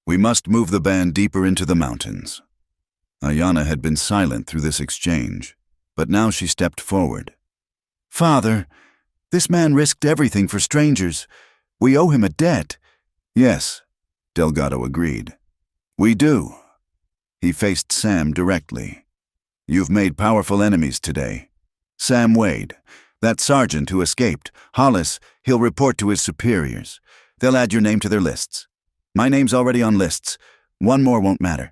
We must move the band deeper into the mountains. Ayanna had been silent through this exchange, but now she stepped forward. Father, this man risked everything for strangers. We owe him a debt. Yes, Delgado agreed. We do. He faced Sam directly. You've made powerful enemies today. Sam Wade, that sergeant who escaped, Hollis, he'll report to his superiors. They'll add your name to their lists. My name's already on lists. One more won't matter.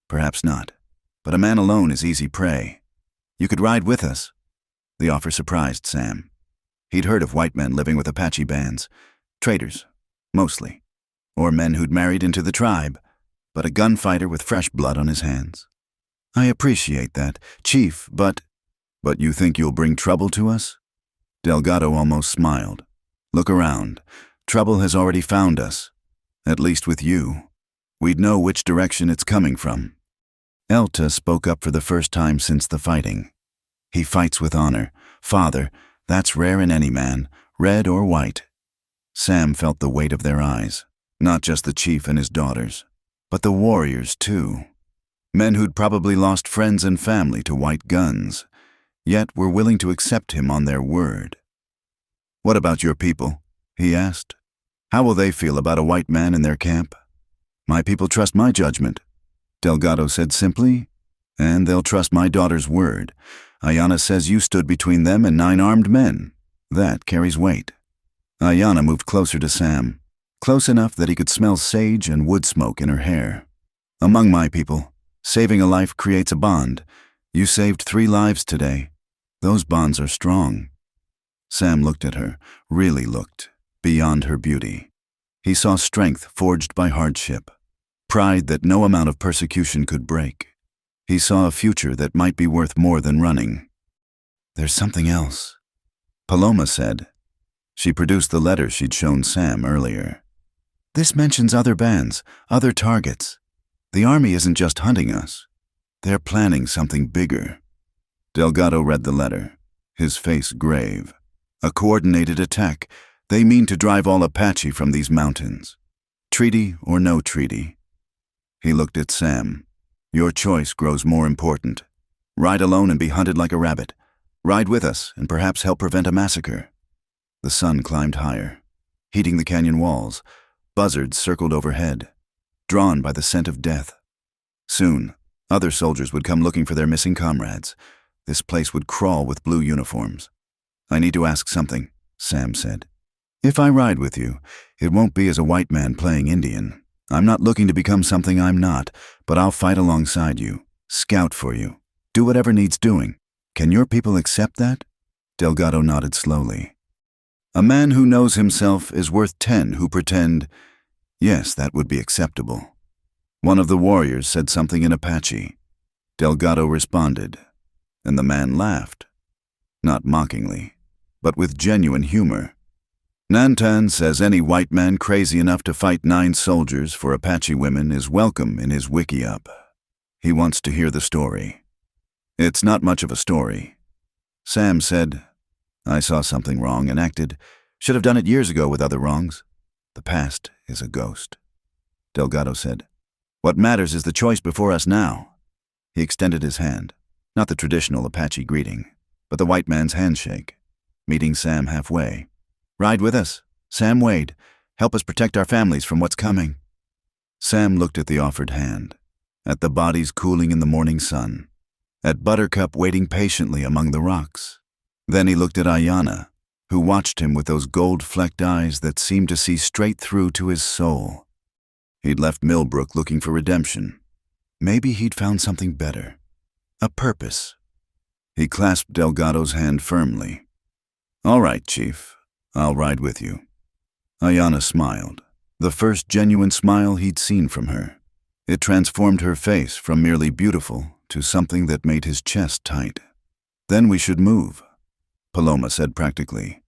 Perhaps not, but a man alone is easy prey. You could ride with us. The offer surprised Sam. He'd heard of white men living with Apache bands. Traders, mostly. Or men who'd married into the tribe, but a gunfighter with fresh blood on his hands. I appreciate that, Chief, but you think you'll bring trouble to us? Delgado almost smiled. Look around. Trouble has already found us. At least with you. We'd know which direction it's coming from. Elta spoke up for the first time since the fighting. He fights with honor. Father, that's rare in any man, red or white. Sam felt the weight of their eyes. Not just the chief and his daughters, but the warriors too. Men who'd probably lost friends and family to white guns, yet were willing to accept him on their word. What about your people? He asked. How will they feel about a white man in their camp? My people trust my judgment, Delgado said simply, and they'll trust my daughter's word. Ayanna says you stood between them and 9 armed men. That carries weight. Ayanna moved closer to Sam, close enough that he could smell sage and wood smoke in her hair. Among my people, saving a life creates a bond. You saved 3 lives today. Those bonds are strong. Sam looked at her, really looked, beyond her beauty. He saw strength forged by hardship, pride that no amount of persecution could break. He saw a future that might be worth more than running. There's something else, Paloma said. She produced the letter she'd shown Sam earlier. This mentions other bands, other targets. The army isn't just hunting us. They're planning something bigger. Delgado read the letter, his face grave. A coordinated attack. They mean to drive all Apache from these mountains. Treaty or no treaty. He looked at Sam. Your choice grows more important. Ride alone and be hunted like a rabbit. Ride with us and perhaps help prevent a massacre. The sun climbed higher, heating the canyon walls. Buzzards circled overhead, drawn by the scent of death. Soon, other soldiers would come looking for their missing comrades. This place would crawl with blue uniforms. I need to ask something, Sam said. If I ride with you, it won't be as a white man playing Indian. I'm not looking to become something I'm not, but I'll fight alongside you, scout for you, do whatever needs doing. Can your people accept that? Delgado nodded slowly. A man who knows himself is worth 10 who pretend, yes, that would be acceptable. One of the warriors said something in Apache. Delgado responded, and the man laughed. Not mockingly, but with genuine humor. Nantan says any white man crazy enough to fight 9 soldiers for Apache women is welcome in his wiki-up. He wants to hear the story. It's not much of a story. Sam said, I saw something wrong and acted. Should have done it years ago with other wrongs. The past is a ghost. Delgado said, what matters is the choice before us now. He extended his hand. Not the traditional Apache greeting, but the white man's handshake, meeting Sam halfway. "Ride with us. Sam Wade. Help us protect our families from what's coming." Sam looked at the offered hand, at the bodies cooling in the morning sun, at Buttercup waiting patiently among the rocks. Then he looked at Ayanna, who watched him with those gold-flecked eyes that seemed to see straight through to his soul. He'd left Millbrook looking for redemption. Maybe he'd found something better. A purpose. He clasped Delgado's hand firmly. "All right, Chief. I'll ride with you." Ayanna smiled, the first genuine smile he'd seen from her. It transformed her face from merely beautiful to something that made his chest tight. "Then we should move," Paloma said practically.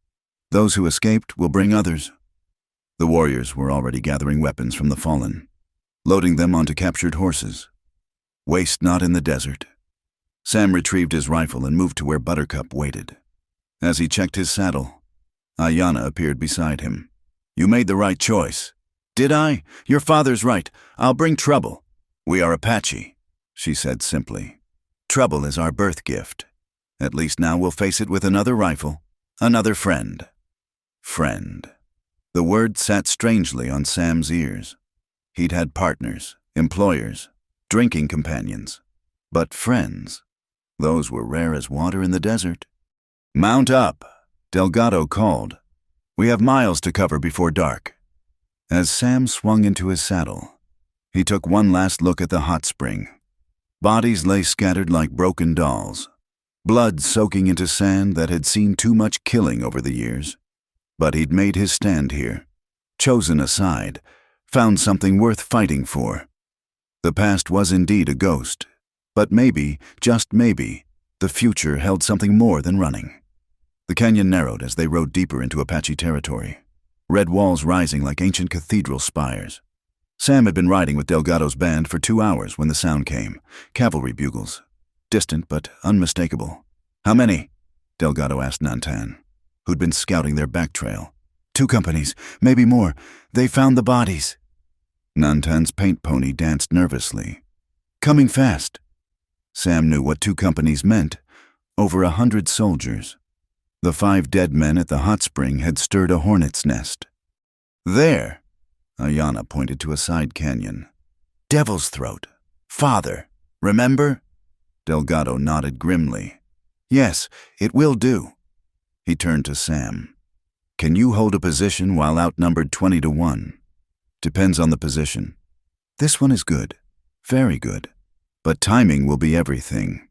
"Those who escaped will bring others." The warriors were already gathering weapons from the fallen, loading them onto captured horses. Waste not in the desert. Sam retrieved his rifle and moved to where Buttercup waited. As he checked his saddle, Ayanna appeared beside him. "You made the right choice." "Did I? Your father's right. I'll bring trouble." "We are Apache," she said simply. "Trouble is our birth gift. At least now we'll face it with another rifle, another friend." Friend. The word sat strangely on Sam's ears. He'd had partners, employers, drinking companions. But friends, those were rare as water in the desert. "Mount up," Delgado called. "We have miles to cover before dark." As Sam swung into his saddle, he took one last look at the hot spring. Bodies lay scattered like broken dolls, blood soaking into sand that had seen too much killing over the years. But he'd made his stand here, chosen a side, found something worth fighting for. The past was indeed a ghost, but maybe, just maybe, the future held something more than running. The canyon narrowed as they rode deeper into Apache territory, red walls rising like ancient cathedral spires. Sam had been riding with Delgado's band for 2 hours when the sound came, cavalry bugles, distant but unmistakable. "How many?" Delgado asked Nantan, who'd been scouting their back trail. "2 companies, maybe more. They found the bodies." Nantan's paint pony danced nervously. "Coming fast." Sam knew what 2 companies meant. Over 100 soldiers. The 5 dead men at the hot spring had stirred a hornet's nest. "There," Ayanna pointed to a side canyon. "Devil's Throat. Father. Remember?" Delgado nodded grimly. "Yes, it will do." He turned to Sam. "Can you hold a position while outnumbered 20-1? Depends on the position. This one is good. Very good. But timing will be everything."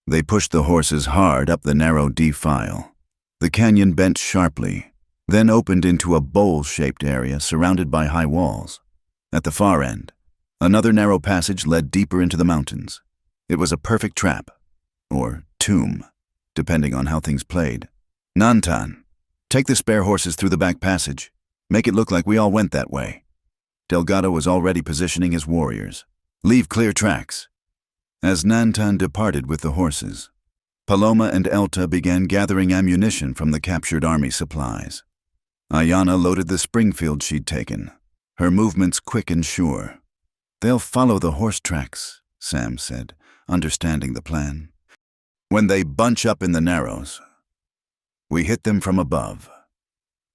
They pushed the horses hard up the narrow defile. The canyon bent sharply, then opened into a bowl-shaped area surrounded by high walls. At the far end, another narrow passage led deeper into the mountains. It was a perfect trap, or tomb, depending on how things played. "Nantan, take the spare horses through the back passage. Make it look like we all went that way." Delgado was already positioning his warriors. "Leave clear tracks." As Nantan departed with the horses, Paloma and Elta began gathering ammunition from the captured army supplies. Ayanna loaded the Springfield she'd taken, her movements quick and sure. "They'll follow the horse tracks," Sam said, understanding the plan. "When they bunch up in the narrows, we hit them from above."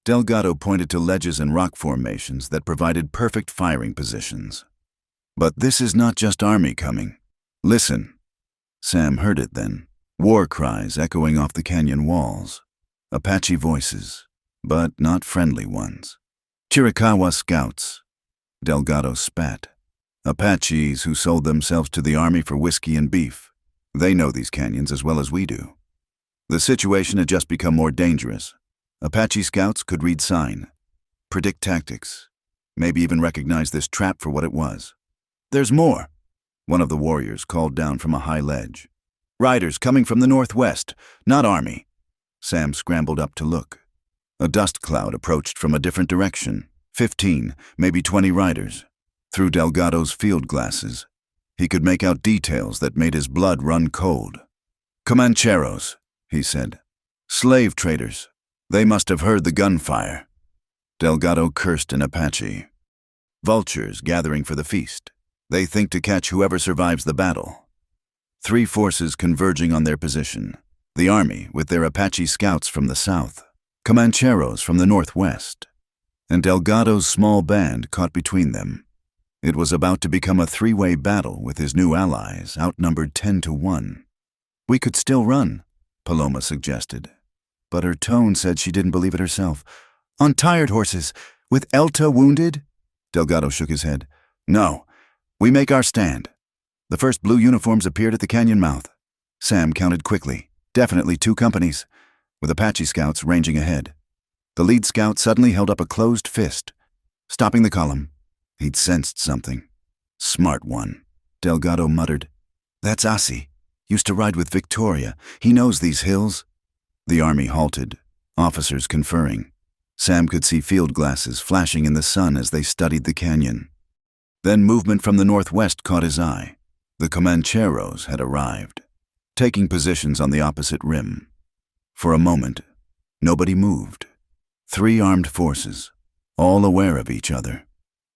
Delgado pointed to ledges and rock formations that provided perfect firing positions. "But this is not just army coming. Listen." Sam heard it then. War cries echoing off the canyon walls. Apache voices, but not friendly ones. "Chiricahua scouts." Delgado spat. "Apaches who sold themselves to the army for whiskey and beef. They know these canyons as well as we do." The situation had just become more dangerous. Apache scouts could read sign, predict tactics, maybe even recognize this trap for what it was. "There's more," one of the warriors called down from a high ledge. "Riders coming from the northwest, not army." Sam scrambled up to look. A dust cloud approached from a different direction. 15, maybe 20 riders. Through Delgado's field glasses, he could make out details that made his blood run cold. "Comancheros," he said. "Slave traders. They must have heard the gunfire." Delgado cursed in Apache. "Vultures gathering for the feast. They think to catch whoever survives the battle." Three forces converging on their position. The army, with their Apache scouts from the south, Comancheros from the northwest, and Delgado's small band caught between them. It was about to become a three-way battle with his new allies, outnumbered 10-1. "We could still run," Paloma suggested. But her tone said she didn't believe it herself. "On tired horses, with Elta wounded?" Delgado shook his head. "No, we make our stand." The first blue uniforms appeared at the canyon mouth. Sam counted quickly. Definitely 2 companies, with Apache scouts ranging ahead. The lead scout suddenly held up a closed fist, stopping the column. He'd sensed something. "Smart one," Delgado muttered. "That's Asi. Used to ride with Victoria. He knows these hills." The army halted, officers conferring. Sam could see field glasses flashing in the sun as they studied the canyon. Then movement from the northwest caught his eye. The Comancheros had arrived, taking positions on the opposite rim. For a moment, nobody moved. 3 armed forces, all aware of each other,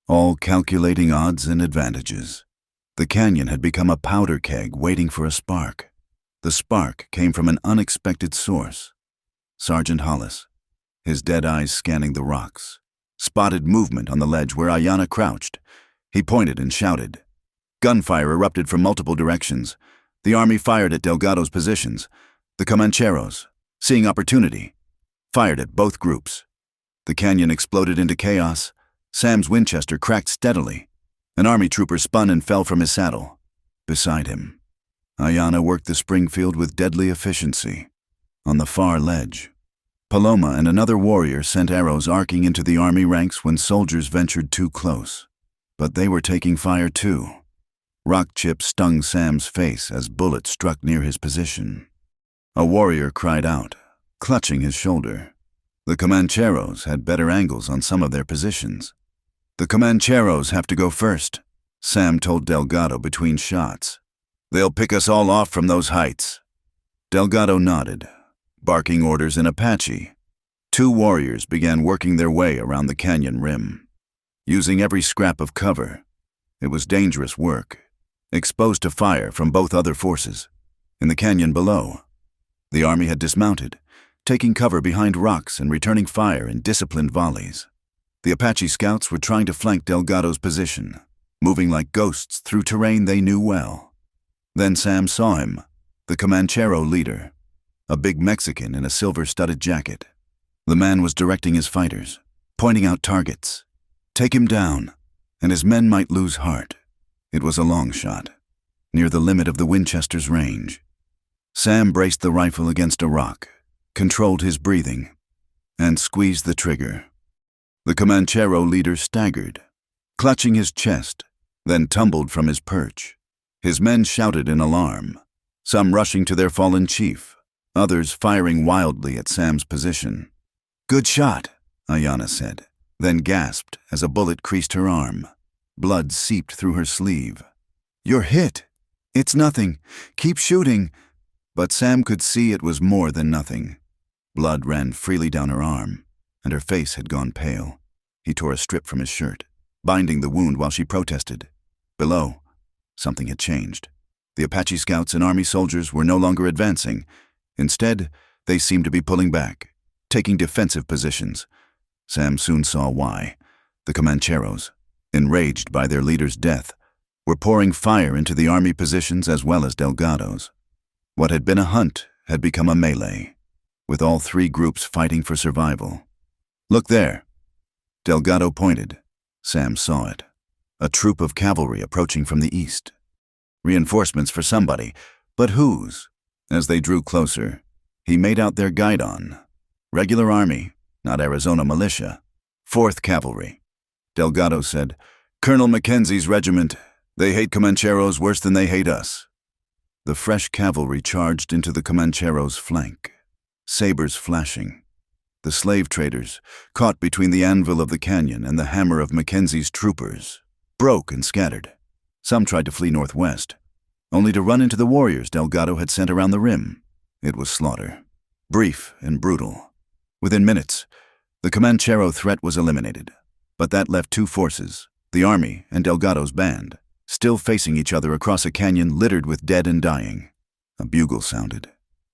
all calculating odds and advantages. The canyon had become a powder keg waiting for a spark. The spark came from an unexpected source. Sergeant Hollis, his dead eyes scanning the rocks, spotted movement on the ledge where Ayanna crouched. He pointed and shouted. Gunfire erupted from multiple directions. The army fired at Delgado's positions. The Comancheros, seeing opportunity, fired at both groups. The canyon exploded into chaos. Sam's Winchester cracked steadily. An army trooper spun and fell from his saddle. Beside him, Ayanna worked the Springfield with deadly efficiency. On the far ledge, Paloma and another warrior sent arrows arcing into the army ranks when soldiers ventured too close. But they were taking fire too. Rock chips stung Sam's face as bullets struck near his position. A warrior cried out, clutching his shoulder. The Comancheros had better angles on some of their positions. "The Comancheros have to go first," Sam told Delgado between shots. "They'll pick us all off from those heights." Delgado nodded, barking orders in Apache. 2 warriors began working their way around the canyon rim, using every scrap of cover. It was dangerous work, exposed to fire from both other forces. In the canyon below, the army had dismounted, taking cover behind rocks and returning fire in disciplined volleys. The Apache scouts were trying to flank Delgado's position, moving like ghosts through terrain they knew well. Then Sam saw him, the Comanchero leader, a big Mexican in a silver-studded jacket. The man was directing his fighters, pointing out targets. Take him down, and his men might lose heart. It was a long shot, near the limit of the Winchester's range. Sam braced the rifle against a rock, controlled his breathing, and squeezed the trigger. The Comanchero leader staggered, clutching his chest, then tumbled from his perch. His men shouted in alarm, some rushing to their fallen chief, others firing wildly at Sam's position. "Good shot," Ayanna said, then gasped as a bullet creased her arm. Blood seeped through her sleeve. "You're hit. It's nothing. Keep shooting." But Sam could see it was more than nothing. Blood ran freely down her arm, and her face had gone pale. He tore a strip from his shirt, binding the wound while she protested. Below, something had changed. The Apache scouts and army soldiers were no longer advancing. Instead, they seemed to be pulling back, taking defensive positions. Sam soon saw why. The Comancheros, enraged by their leader's death, were pouring fire into the army positions as well as Delgado's. What had been a hunt had become a melee, with all 3 groups fighting for survival. "Look there." Delgado pointed. Sam saw it. A troop of cavalry approaching from the east. Reinforcements for somebody, but whose? As they drew closer, he made out their guidon. Regular army, not Arizona militia. 4th Cavalry. Delgado said, "Colonel Mackenzie's regiment. They hate Comancheros worse than they hate us." The fresh cavalry charged into the Comancheros' flank, sabers flashing. The slave traders, caught between the anvil of the canyon and the hammer of Mackenzie's troopers, broke and scattered. Some tried to flee northwest, only to run into the warriors Delgado had sent around the rim. It was slaughter, brief and brutal. Within minutes, the Comanchero threat was eliminated, but that left 2 forces, the army and Delgado's band, still facing each other across a canyon littered with dead and dying. A bugle sounded.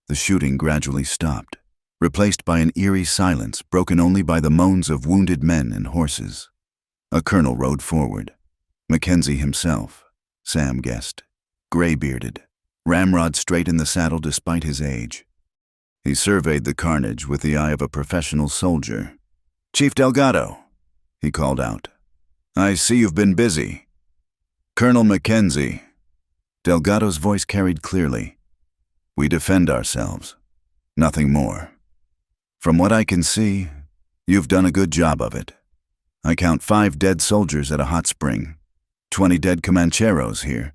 The shooting gradually stopped, replaced by an eerie silence broken only by the moans of wounded men and horses. A colonel rode forward. Mackenzie himself, Sam guessed, gray-bearded, ramrod straight in the saddle despite his age. He surveyed the carnage with the eye of a professional soldier. "Chief Delgado," he called out. "I see you've been busy." "Colonel Mackenzie." Delgado's voice carried clearly. "We defend ourselves. Nothing more. From what I can see, you've done a good job of it. I count 5 dead soldiers at a hot spring, 20 dead Comancheros here,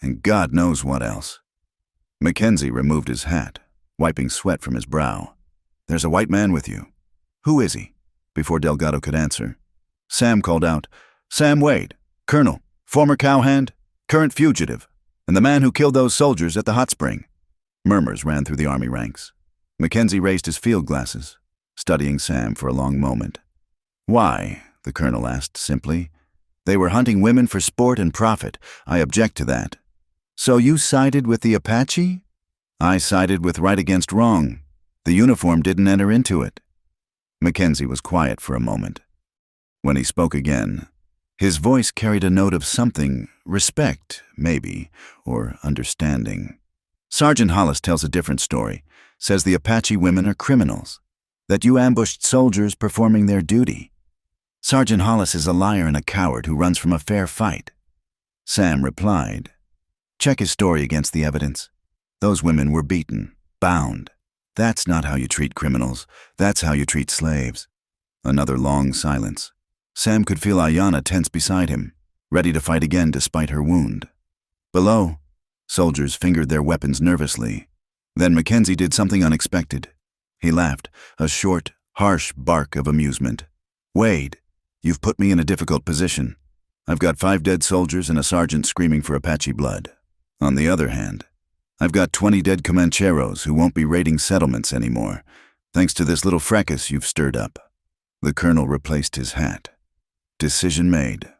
and God knows what else." Mackenzie removed his hat, wiping sweat from his brow. "There's a white man with you. Who is he?" Before Delgado could answer, Sam called out, "Sam Wade, Colonel, former cowhand, current fugitive, and the man who killed those soldiers at the hot spring." Murmurs ran through the army ranks. Mackenzie raised his field glasses, studying Sam for a long moment. "Why?" the colonel asked simply. "They were hunting women for sport and profit. I object to that." "So you sided with the Apache?" "I sided with right against wrong. The uniform didn't enter into it." Mackenzie was quiet for a moment. When he spoke again, his voice carried a note of something, respect, maybe, or understanding. "Sergeant Hollis tells a different story, says the Apache women are criminals, that you ambushed soldiers performing their duty. Sergeant Hollis is a liar and a coward who runs from a fair fight." Sam replied, "Check his story against the evidence. Those women were beaten, bound. That's not how you treat criminals. That's how you treat slaves." Another long silence. Sam could feel Ayanna tense beside him, ready to fight again despite her wound. Below, soldiers fingered their weapons nervously. Then Mackenzie did something unexpected. He laughed, a short, harsh bark of amusement. "Wade, you've put me in a difficult position. I've got 5 dead soldiers and a sergeant screaming for Apache blood. On the other hand, I've got 20 dead Comancheros who won't be raiding settlements anymore, thanks to this little fracas you've stirred up." The colonel replaced his hat. Decision made.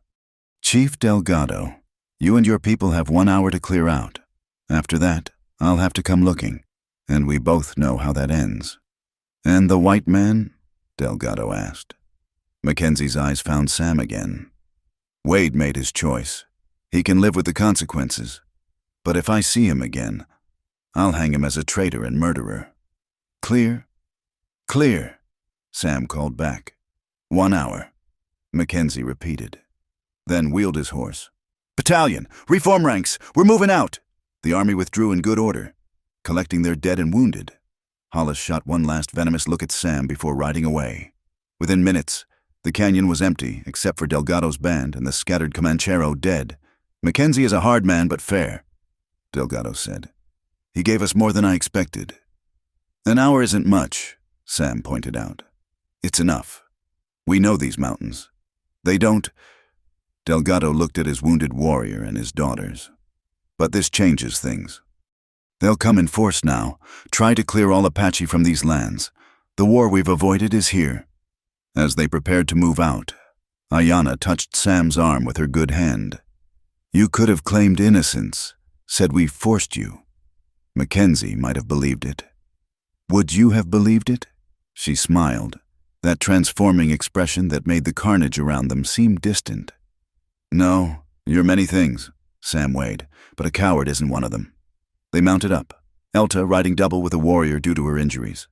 "Chief Delgado, you and your people have 1 hour to clear out. After that, I'll have to come looking, and we both know how that ends." "And the white man?" Delgado asked. Mackenzie's eyes found Sam again. "Wade made his choice. He can live with the consequences. But if I see him again, I'll hang him as a traitor and murderer." "Clear?" "Clear," Sam called back. 1 hour, Mackenzie repeated, then wheeled his horse. "Battalion, reform ranks, we're moving out!" The army withdrew in good order, collecting their dead and wounded. Hollis shot one last venomous look at Sam before riding away. Within minutes, the canyon was empty except for Delgado's band and the scattered Comanchero dead. "Mackenzie is a hard man but fair," Delgado said. "He gave us more than I expected." "An hour isn't much," Sam pointed out. "It's enough. We know these mountains. They don't—" Delgado looked at his wounded warrior and his daughters. "But this changes things. They'll come in force now, try to clear all Apache from these lands. The war we've avoided is here." As they prepared to move out, Ayanna touched Sam's arm with her good hand. "You could have claimed innocence, said we forced you." Mackenzie might have believed it. "Would you have believed it?" She smiled, that transforming expression that made the carnage around them seem distant. "No, you're many things, Sam Wade, but a coward isn't one of them." They mounted up, Elta riding double with a warrior due to her injuries.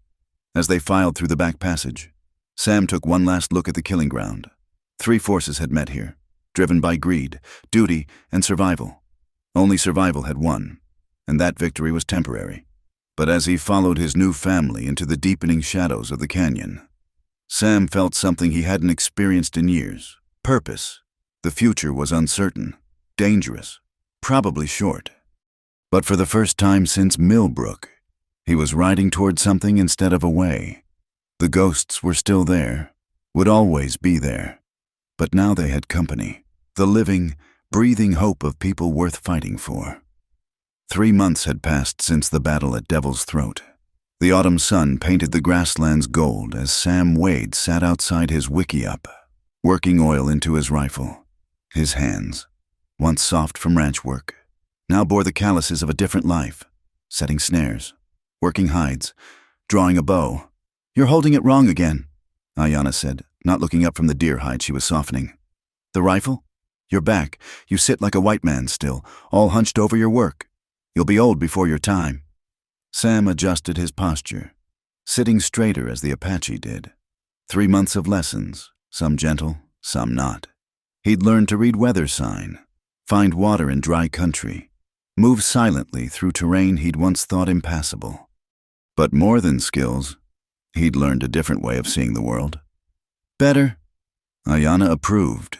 As they filed through the back passage, Sam took one last look at the killing ground. 3 forces had met here, driven by greed, duty, and survival. Only survival had won, and that victory was temporary. But as he followed his new family into the deepening shadows of the canyon, Sam felt something he hadn't experienced in years: purpose. The future was uncertain, dangerous, probably short. But for the first time since Millbrook, he was riding toward something instead of away. The ghosts were still there, would always be there. But now they had company, the living, breathing hope of people worth fighting for. 3 months had passed since the battle at Devil's Throat. The autumn sun painted the grasslands gold as Sam Wade sat outside his wickiup, working oil into his rifle. His hands, once soft from ranch work, now bore the calluses of a different life, setting snares, working hides, drawing a bow. "You're holding it wrong again," Ayanna said, not looking up from the deer hide she was softening. "The rifle? Your back. You sit like a white man still, all hunched over your work. You'll be old before your time." Sam adjusted his posture, sitting straighter as the Apache did. 3 months of lessons, some gentle, some not. He'd learned to read weather sign, find water in dry country, move silently through terrain he'd once thought impassable. But more than skills, he'd learned a different way of seeing the world. "Better," Ayanna approved.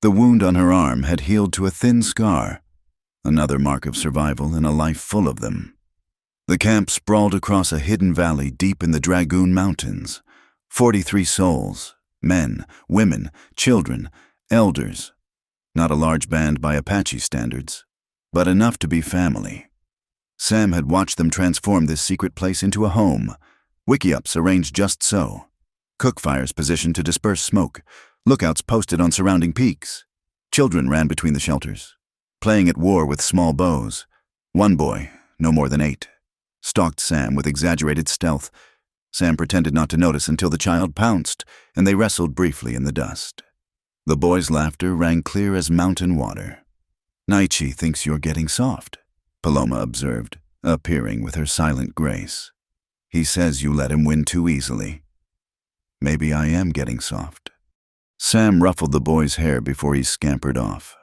The wound on her arm had healed to a thin scar, another mark of survival in a life full of them. The camp sprawled across a hidden valley deep in the Dragoon Mountains. 43 souls, men, women, children, elders. Not a large band by Apache standards, but enough to be family. Sam had watched them transform this secret place into a home. Wickiups arranged just so. Cook fires positioned to disperse smoke. Lookouts posted on surrounding peaks. Children ran between the shelters, playing at war with small bows. One boy, no more than 8, stalked Sam with exaggerated stealth. Sam pretended not to notice until the child pounced, and they wrestled briefly in the dust. The boy's laughter rang clear as mountain water. "Naichi thinks you're getting soft," Paloma observed, appearing with her silent grace. "He says you let him win too easily." "Maybe I am getting soft." Sam ruffled the boy's hair before he scampered off.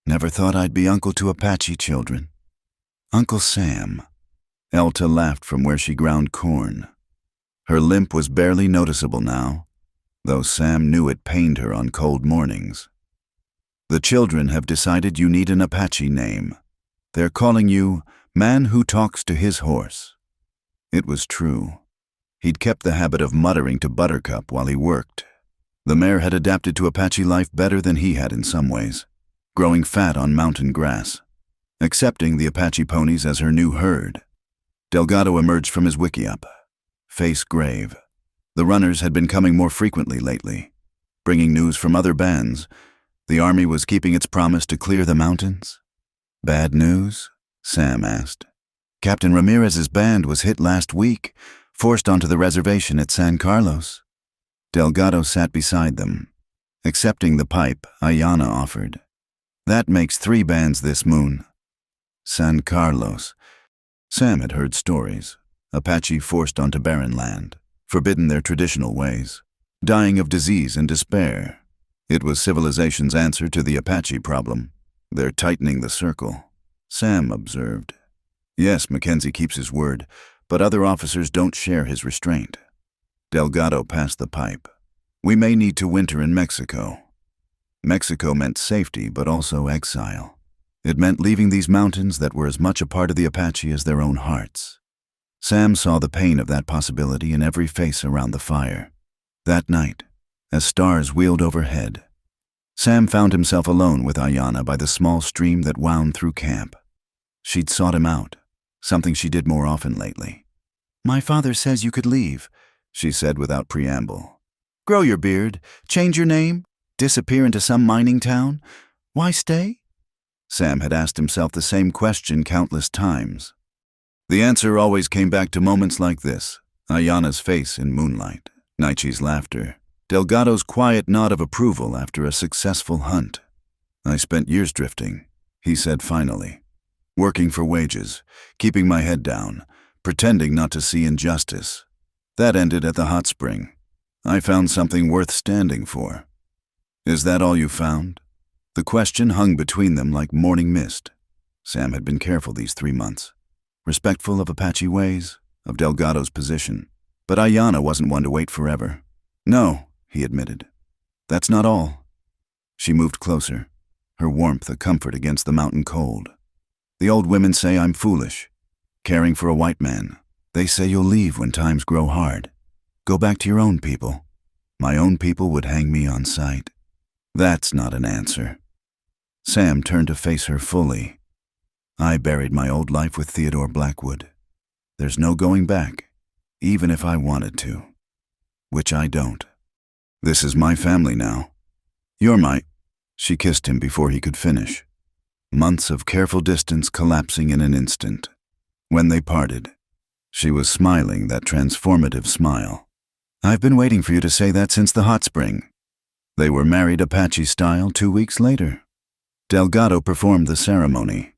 "Never thought I'd be uncle to Apache children." "Uncle Sam." Elta laughed from where she ground corn. Her limp was barely noticeable now, though Sam knew it pained her on cold mornings. "The children have decided you need an Apache name. They're calling you Man Who Talks to His Horse." It was true. He'd kept the habit of muttering to Buttercup while he worked. The mare had adapted to Apache life better than he had in some ways, growing fat on mountain grass, accepting the Apache ponies as her new herd. Delgado emerged from his wickiup, face grave. The runners had been coming more frequently lately, bringing news from other bands. The army was keeping its promise to clear the mountains. "Bad news?" Sam asked. "Captain Ramirez's band was hit last week, forced onto the reservation at San Carlos." Delgado sat beside them, accepting the pipe Ayanna offered. "That makes 3 bands this moon." San Carlos. Sam had heard stories. Apache forced onto barren land, forbidden their traditional ways, dying of disease and despair. It was civilization's answer to the Apache problem. "They're tightening the circle," Sam observed. "Yes, Mackenzie keeps his word, but other officers don't share his restraint." Delgado passed the pipe. "We may need to winter in Mexico." Mexico meant safety, but also exile. It meant leaving these mountains that were as much a part of the Apache as their own hearts. Sam saw the pain of that possibility in every face around the fire. That night, as stars wheeled overhead, Sam found himself alone with Ayanna by the small stream that wound through camp. She'd sought him out, something she did more often lately. "My father says you could leave," she said without preamble. "Grow your beard, change your name, disappear into some mining town. Why stay?" Sam had asked himself the same question countless times. The answer always came back to moments like this: Ayanna's face in moonlight, Naichi's laughter, Delgado's quiet nod of approval after a successful hunt. "I spent years drifting," he said finally, "working for wages, keeping my head down, pretending not to see injustice. That ended at the hot spring. I found something worth standing for." "Is that all you found?" The question hung between them like morning mist. Sam had been careful these 3 months, respectful of Apache ways, of Delgado's position. But Ayanna wasn't one to wait forever. "No," he admitted. "That's not all." She moved closer, her warmth a comfort against the mountain cold. "The old women say I'm foolish, caring for a white man. They say you'll leave when times grow hard. Go back to your own people. My own people would hang me on sight." "That's not an answer." Sam turned to face her fully. "I buried my old life with Theodore Blackwood. There's no going back, even if I wanted to. Which I don't. This is my family now. You're my—" She kissed him before he could finish. months of careful distance collapsing in an instant. When they parted, she was smiling that transformative smile. "I've been waiting for you to say that since the hot spring." They were married Apache style 2 weeks later. Delgado performed the ceremony,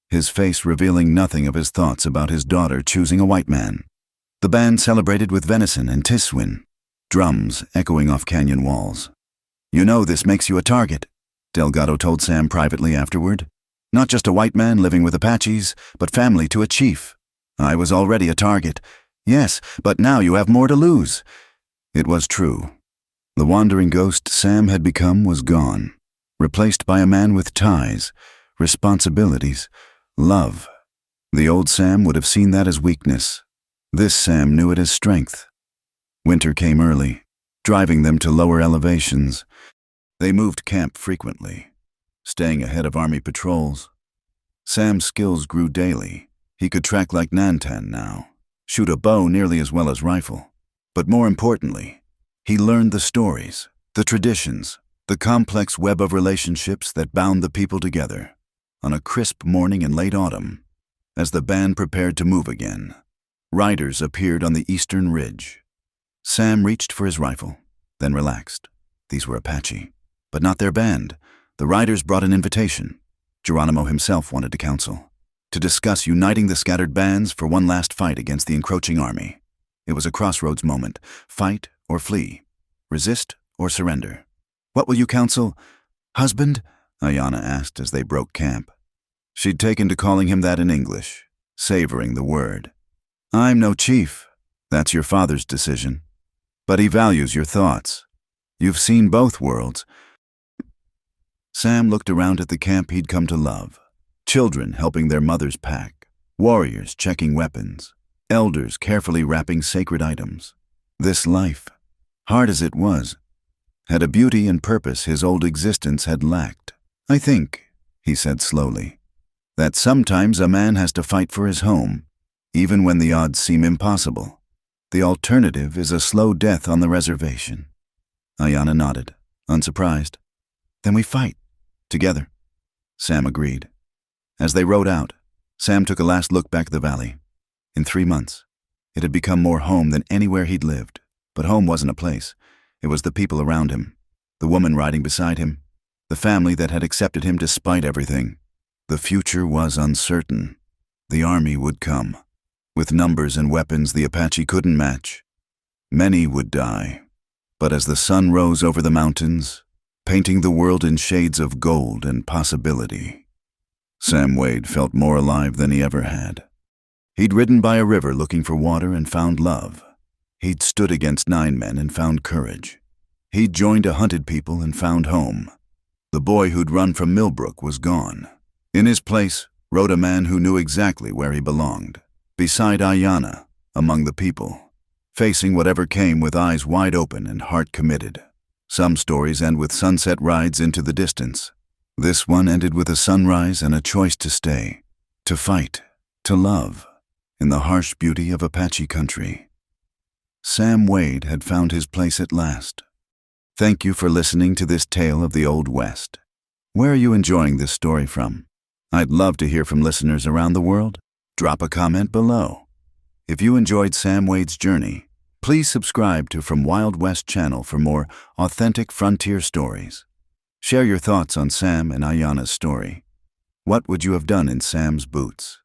his face revealing nothing of his thoughts about his daughter choosing a white man. The band celebrated with venison and tiswin, drums echoing off canyon walls. "You know this makes you a target," Delgado told Sam privately afterward. "Not just a white man living with Apaches, but family to a chief." "I was already a target." "Yes, but now you have more to lose." It was true. The wandering ghost Sam had become was gone, replaced by a man with ties, responsibilities, love. The old Sam would have seen that as weakness. This Sam knew it as strength. Winter came early, driving them to lower elevations. They moved camp frequently, staying ahead of army patrols. Sam's skills grew daily. He could track like Nantan now, shoot a bow nearly as well as rifle. But more importantly, he learned the stories, the traditions, the complex web of relationships that bound the people together. On a crisp morning in late autumn, as the band prepared to move again, riders appeared on the eastern ridge. Sam reached for his rifle, then relaxed. These were Apache, but not their band. The riders brought an invitation. Geronimo himself wanted to counsel, to discuss uniting the scattered bands for one last fight against the encroaching army. It was a crossroads moment, fight or flee, resist or surrender. "What will you counsel, husband?" Ayanna asked as they broke camp. She'd taken to calling him that in English, savoring the word. "I'm no chief. That's your father's decision. But he values your thoughts. You've seen both worlds." Sam looked around at the camp he'd come to love. Children helping their mothers pack, warriors checking weapons, elders carefully wrapping sacred items. This life, hard as it was, had a beauty and purpose his old existence had lacked. "I think," he said slowly, "that sometimes a man has to fight for his home, even when the odds seem impossible. The alternative is a slow death on the reservation." Ayanna nodded, unsurprised. "Then we fight, together." Sam agreed. As they rode out, Sam took a last look back at the valley. In 3 months, it had become more home than anywhere he'd lived. But home wasn't a place. It was the people around him, the woman riding beside him, the family that had accepted him despite everything. The future was uncertain. The army would come, with numbers and weapons the Apache couldn't match. Many would die. But as the sun rose over the mountains, painting the world in shades of gold and possibility, Sam Wade felt more alive than he ever had. He'd ridden by a river looking for water and found love. He'd stood against 9 men and found courage. He'd joined a hunted people and found home. The boy who'd run from Millbrook was gone. In his place rode a man who knew exactly where he belonged, beside Ayanna, among the people, facing whatever came with eyes wide open and heart committed. Some stories end with sunset rides into the distance. This one ended with a sunrise and a choice to stay, to fight, to love, in the harsh beauty of Apache country. Sam Wade had found his place at last. Thank you for listening to this tale of the Old West. Where are you enjoying this story from? I'd love to hear from listeners around the world. Drop a comment below. If you enjoyed Sam Wade's journey, please subscribe to From Wild West channel for more authentic frontier stories. Share your thoughts on Sam and Ayanna's story. What would you have done in Sam's boots?